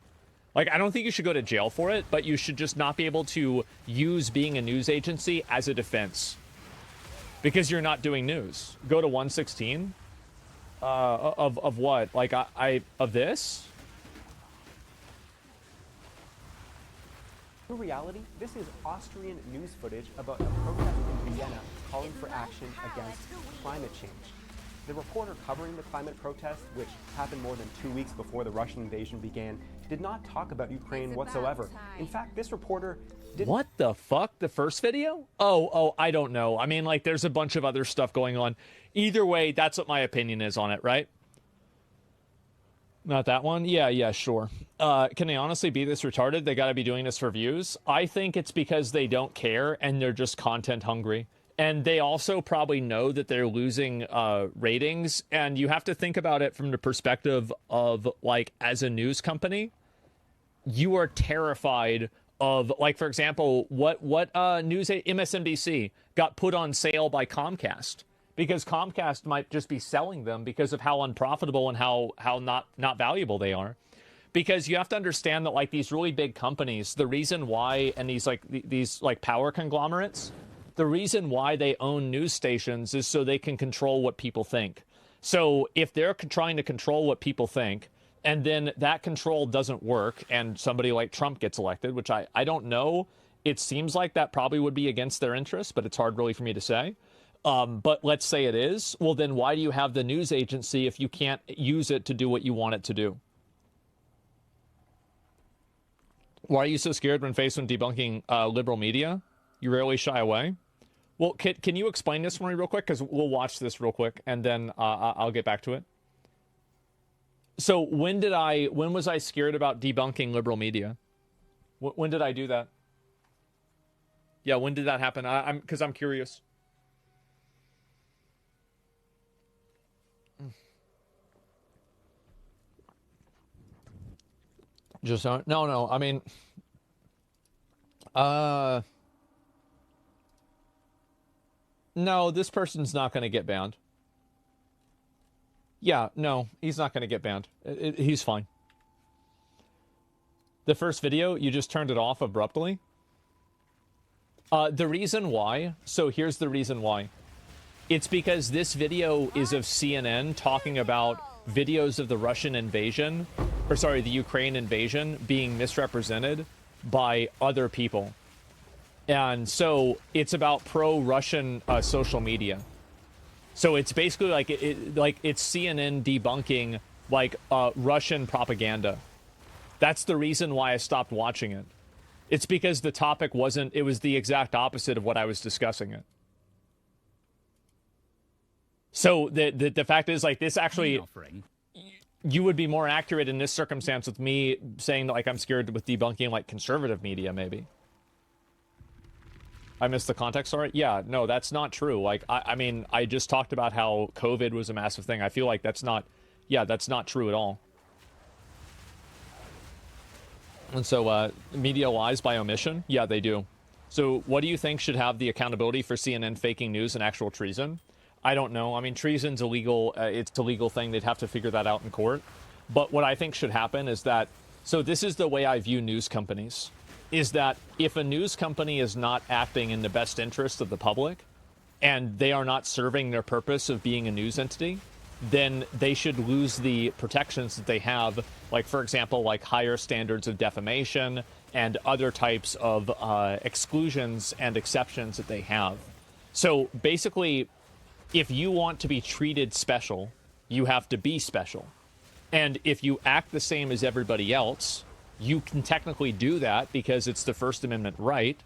Like, I don't think you should go to jail for it, but you should just not be able to use being a news agency as a defense. Because you're not doing news. Go to 116? Of what? Like, of this? In reality, this is Austrian news footage about a protest in Vienna calling for action against climate change. The reporter covering the climate protest, which happened more than 2 weeks before the Russian invasion began, did not talk about Ukraine whatsoever. In fact, this reporter didn't... What the fuck? The first video? Oh, I don't know. I mean, like, there's a bunch of other stuff going on. Either way, that's what my opinion is on it, right? Not that one? Yeah, sure. Can they honestly be this retarded? They gotta be doing this for views? I think it's because they don't care and they're just content hungry. And they also probably know that they're losing ratings. And you have to think about it from the perspective of, like, as a news company, you are terrified of, like, for example, what news MSNBC got put on sale by Comcast. Because Comcast might just be selling them because of how unprofitable and how not valuable they are. Because you have to understand that, like, these really big companies, the reason why, and these power conglomerates, the reason why they own news stations is so they can control what people think. So if they're trying to control what people think, and then that control doesn't work, and somebody like Trump gets elected, which I don't know, it seems like that probably would be against their interests, but it's hard really for me to say. But let's say it is. Well, then why do you have the news agency if you can't use it to do what you want it to do? Why are you so scared when faced with debunking liberal media? You rarely shy away. Well, can you explain this for me real quick? Because we'll watch this real quick, and then I'll get back to it. So when was I scared about debunking liberal media? When did I do that? Yeah, when did that happen? Because I'm curious. Just no. I mean, no, this person's not going to get banned. Yeah, no, he's not going to get banned. He's fine. The first video, you just turned it off abruptly. The reason why, so here's the reason why. It's because this video is of CNN talking about videos of the Russian invasion, or sorry, the Ukraine invasion being misrepresented by other people. And so it's about pro-Russian social media. So it's basically like it's CNN debunking like Russian propaganda. That's the reason why I stopped watching it. It's because the topic wasn't, it was the exact opposite of what I was discussing it. So the fact is, like, this actually, you would be more accurate in this circumstance with me saying that, like, I'm scared with debunking, like, conservative media, maybe. I missed the context, sorry? Yeah, no, that's not true. Like, I mean, I just talked about how COVID was a massive thing. I feel like that's not, yeah, that's not true at all. And so, media lies by omission? Yeah, they do. So, what do you think should have the accountability for CNN faking news and actual treason? I don't know. I mean, treason's illegal. It's a legal thing. They'd have to figure that out in court. But what I think should happen is that, so this is the way I view news companies, is that if a news company is not acting in the best interest of the public, and they are not serving their purpose of being a news entity, then they should lose the protections that they have, like, for example, like higher standards of defamation and other types of exclusions and exceptions that they have. So basically, if you want to be treated special, you have to be special. And if you act the same as everybody else, you can technically do that because it's the First Amendment right,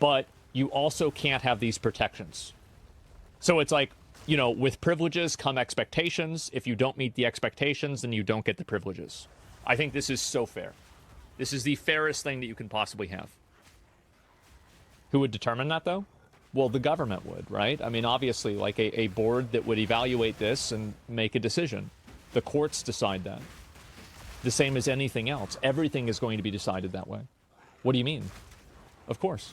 but you also can't have these protections. So it's like, you know, with privileges come expectations. If you don't meet the expectations, then you don't get the privileges. I think this is so fair. This is the fairest thing that you can possibly have. Who would determine that, though? Well, the government would, right? I mean, obviously, like a board that would evaluate this and make a decision. The courts decide that. The same as anything else. Everything is going to be decided that way. What do you mean? Of course.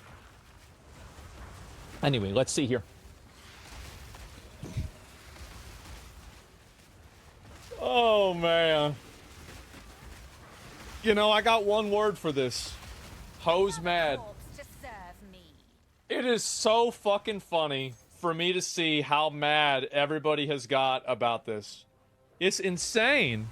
Anyway, let's see here. Oh, man. You know, I got one word for this. Hoes mad. It is so fucking funny for me to see how mad everybody has got about this. It's insane.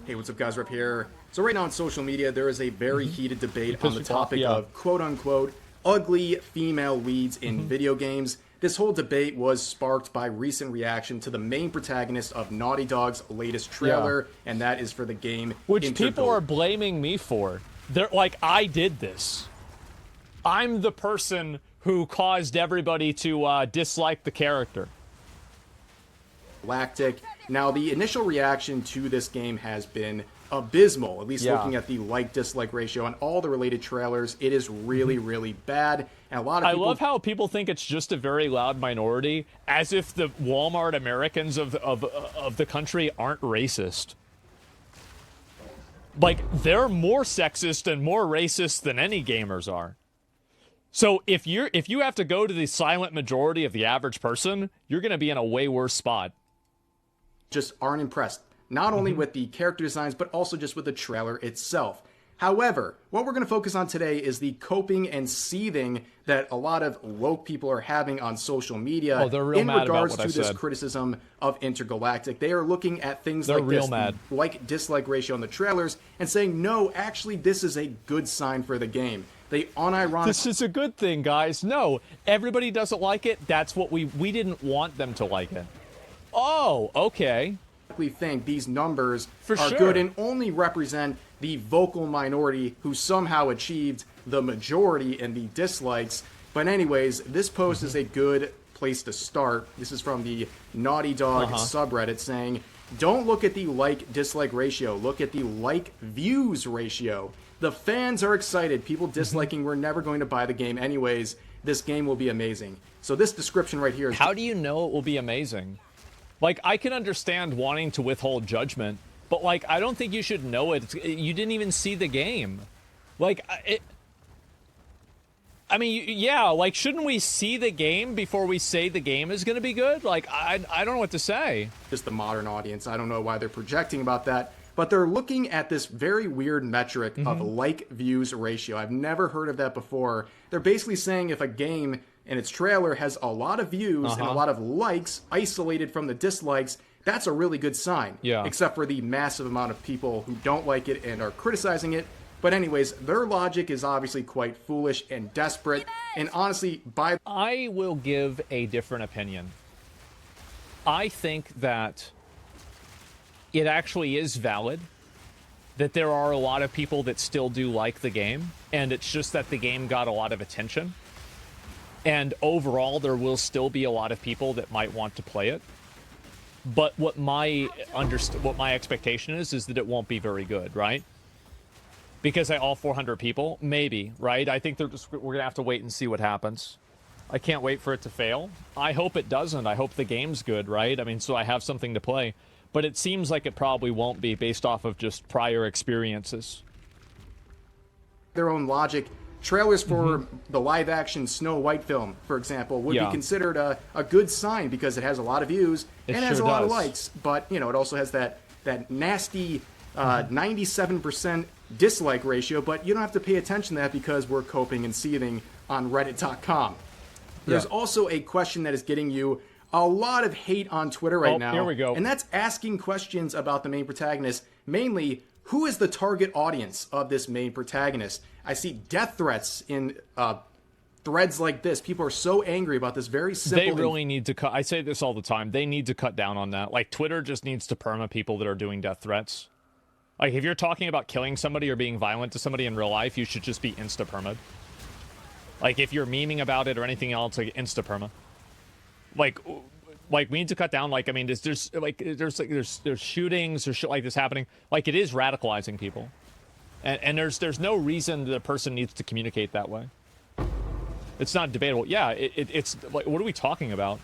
Hey, what's up, guys? Rip here. So right now on social media, there is a very heated debate on the topic of quote-unquote ugly female leads in video games. This whole debate was sparked by recent reaction to the main protagonist of Naughty Dog's latest trailer, and that is for the game Which people are blaming me for. They're like, I did this. I'm the person who caused everybody to dislike the character. Galactic. Now, the initial reaction to this game has been abysmal, at least looking at the like-dislike ratio on all the related trailers. It is really, really bad. And a lot of people... I love how people think it's just a very loud minority, as if the Walmart Americans of the country aren't racist. Like, they're more sexist and more racist than any gamers are. So if you have to go to the silent majority of the average person, you're going to be in a way worse spot. Just aren't impressed, not only with the character designs, but also just with the trailer itself. However, what we're going to focus on today is the coping and seething that a lot of woke people are having on social media in regards to this criticism of Intergalactic. They are looking at things like this, like-dislike ratio on the trailers, and saying, no, actually, this is a good sign for the game. They unironically... This is a good thing, guys. No, everybody doesn't like it. That's what we didn't want them to like it. Oh, okay. We think these numbers are good and only represent the vocal minority who somehow achieved the majority in the dislikes. But anyways, this post is a good place to start. This is from the Naughty Dog subreddit saying, don't look at the like-dislike ratio. Look at the like-views ratio. The fans are excited. People disliking, we're never going to buy the game anyways. This game will be amazing. So this description right here is... How do you know it will be amazing? Like, I can understand wanting to withhold judgment, but, like, I don't think you should know it. You didn't even see the game. Like, I mean, yeah, like, shouldn't we see the game before we say the game is going to be good? Like, I don't know what to say. Just the modern audience. I don't know why they're projecting about that. but they're looking at this very weird metric of like views ratio. I've never heard of that before. They're basically saying if a game and its trailer has a lot of views and a lot of likes isolated from the dislikes, that's a really good sign. Yeah. Except for the massive amount of people who don't like it and are criticizing it. But anyways, their logic is obviously quite foolish and desperate. And honestly, I will give a different opinion. I think that it actually is valid that there are a lot of people that still do like the game, and it's just that the game got a lot of attention. And overall, there will still be a lot of people that might want to play it. But what my expectation is that it won't be very good, right? Because all 400 people, maybe, right? I think we're gonna have to wait and see what happens. I can't wait for it to fail. I hope it doesn't. I hope the game's good, right? I mean, so I have something to play. But it seems like it probably won't be based off of just prior experiences. Their own logic. Trailers for the live-action Snow White film, for example, would be considered a good sign because it has a lot of views and has a lot of likes. But, you know, it also has that nasty 97% dislike ratio, but you don't have to pay attention to that because we're coping and seething on Reddit.com. There's also a question that is getting you a lot of hate on Twitter right now. Here we go. And that's asking questions about the main protagonist. Mainly, who is the target audience of this main protagonist? I see death threats in threads like this. People are so angry about this very simple... They really need to cut... I say this all the time. They need to cut down on that. Like, Twitter just needs to perma people that are doing death threats. Like, if you're talking about killing somebody or being violent to somebody in real life, you should just be insta-perma'd. Like, if you're memeing about it or anything else, like, insta-perma. Like, we need to cut down. Like, I mean, there's shootings or shit like this happening. Like, it is radicalizing people, and there's no reason that a person needs to communicate that way. It's not debatable. Yeah, it's like, what are we talking about?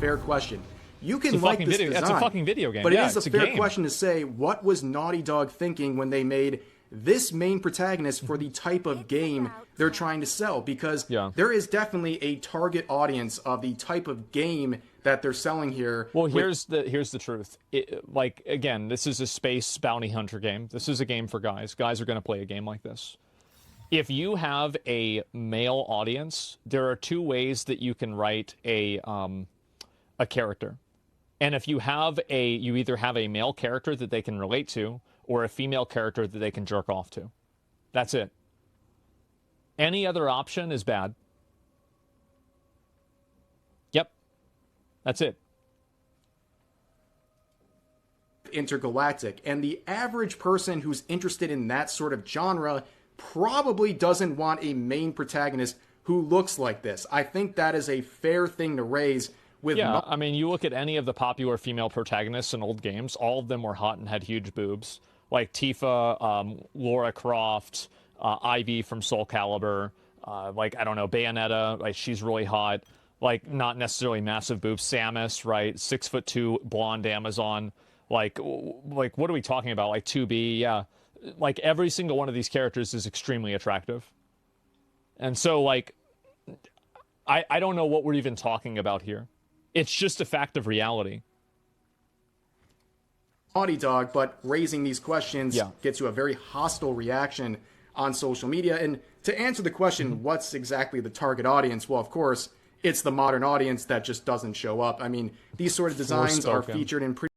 Fair question. You can like this design. That's a fucking video game. But yeah, it is a fair question to say, what was Naughty Dog thinking when they made this main protagonist for the type of game they're trying to sell? Because there is definitely a target audience of the type of game that they're selling here. Well, here's the truth. Like, again, this is a space bounty hunter game. This is a game for guys. Guys are going to play a game like this. If you have a male audience, there are two ways that you can write a character. And if you either have a male character that they can relate to, or a female character that they can jerk off to. That's it. Any other option is bad. Yep. That's it. Intergalactic. And the average person who's interested in that sort of genre probably doesn't want a main protagonist who looks like this. I think that is a fair thing to raise. I mean, you look at any of the popular female protagonists in old games, all of them were hot and had huge boobs. Like Tifa, Lara Croft, Ivy from Soul Calibur, like, I don't know, Bayonetta, like, she's really hot. Like, not necessarily massive boobs. Samus, right? 6'2" blonde Amazon. Like, what are we talking about? Like, 2B, yeah. Like, every single one of these characters is extremely attractive. And so, like, I don't know what we're even talking about here. It's just a fact of reality. Naughty Dog, but raising these questions gets you a very hostile reaction on social media. And to answer the question, what's exactly the target audience? Well, of course, it's the modern audience that just doesn't show up. I mean, these sort of designs are featured in pretty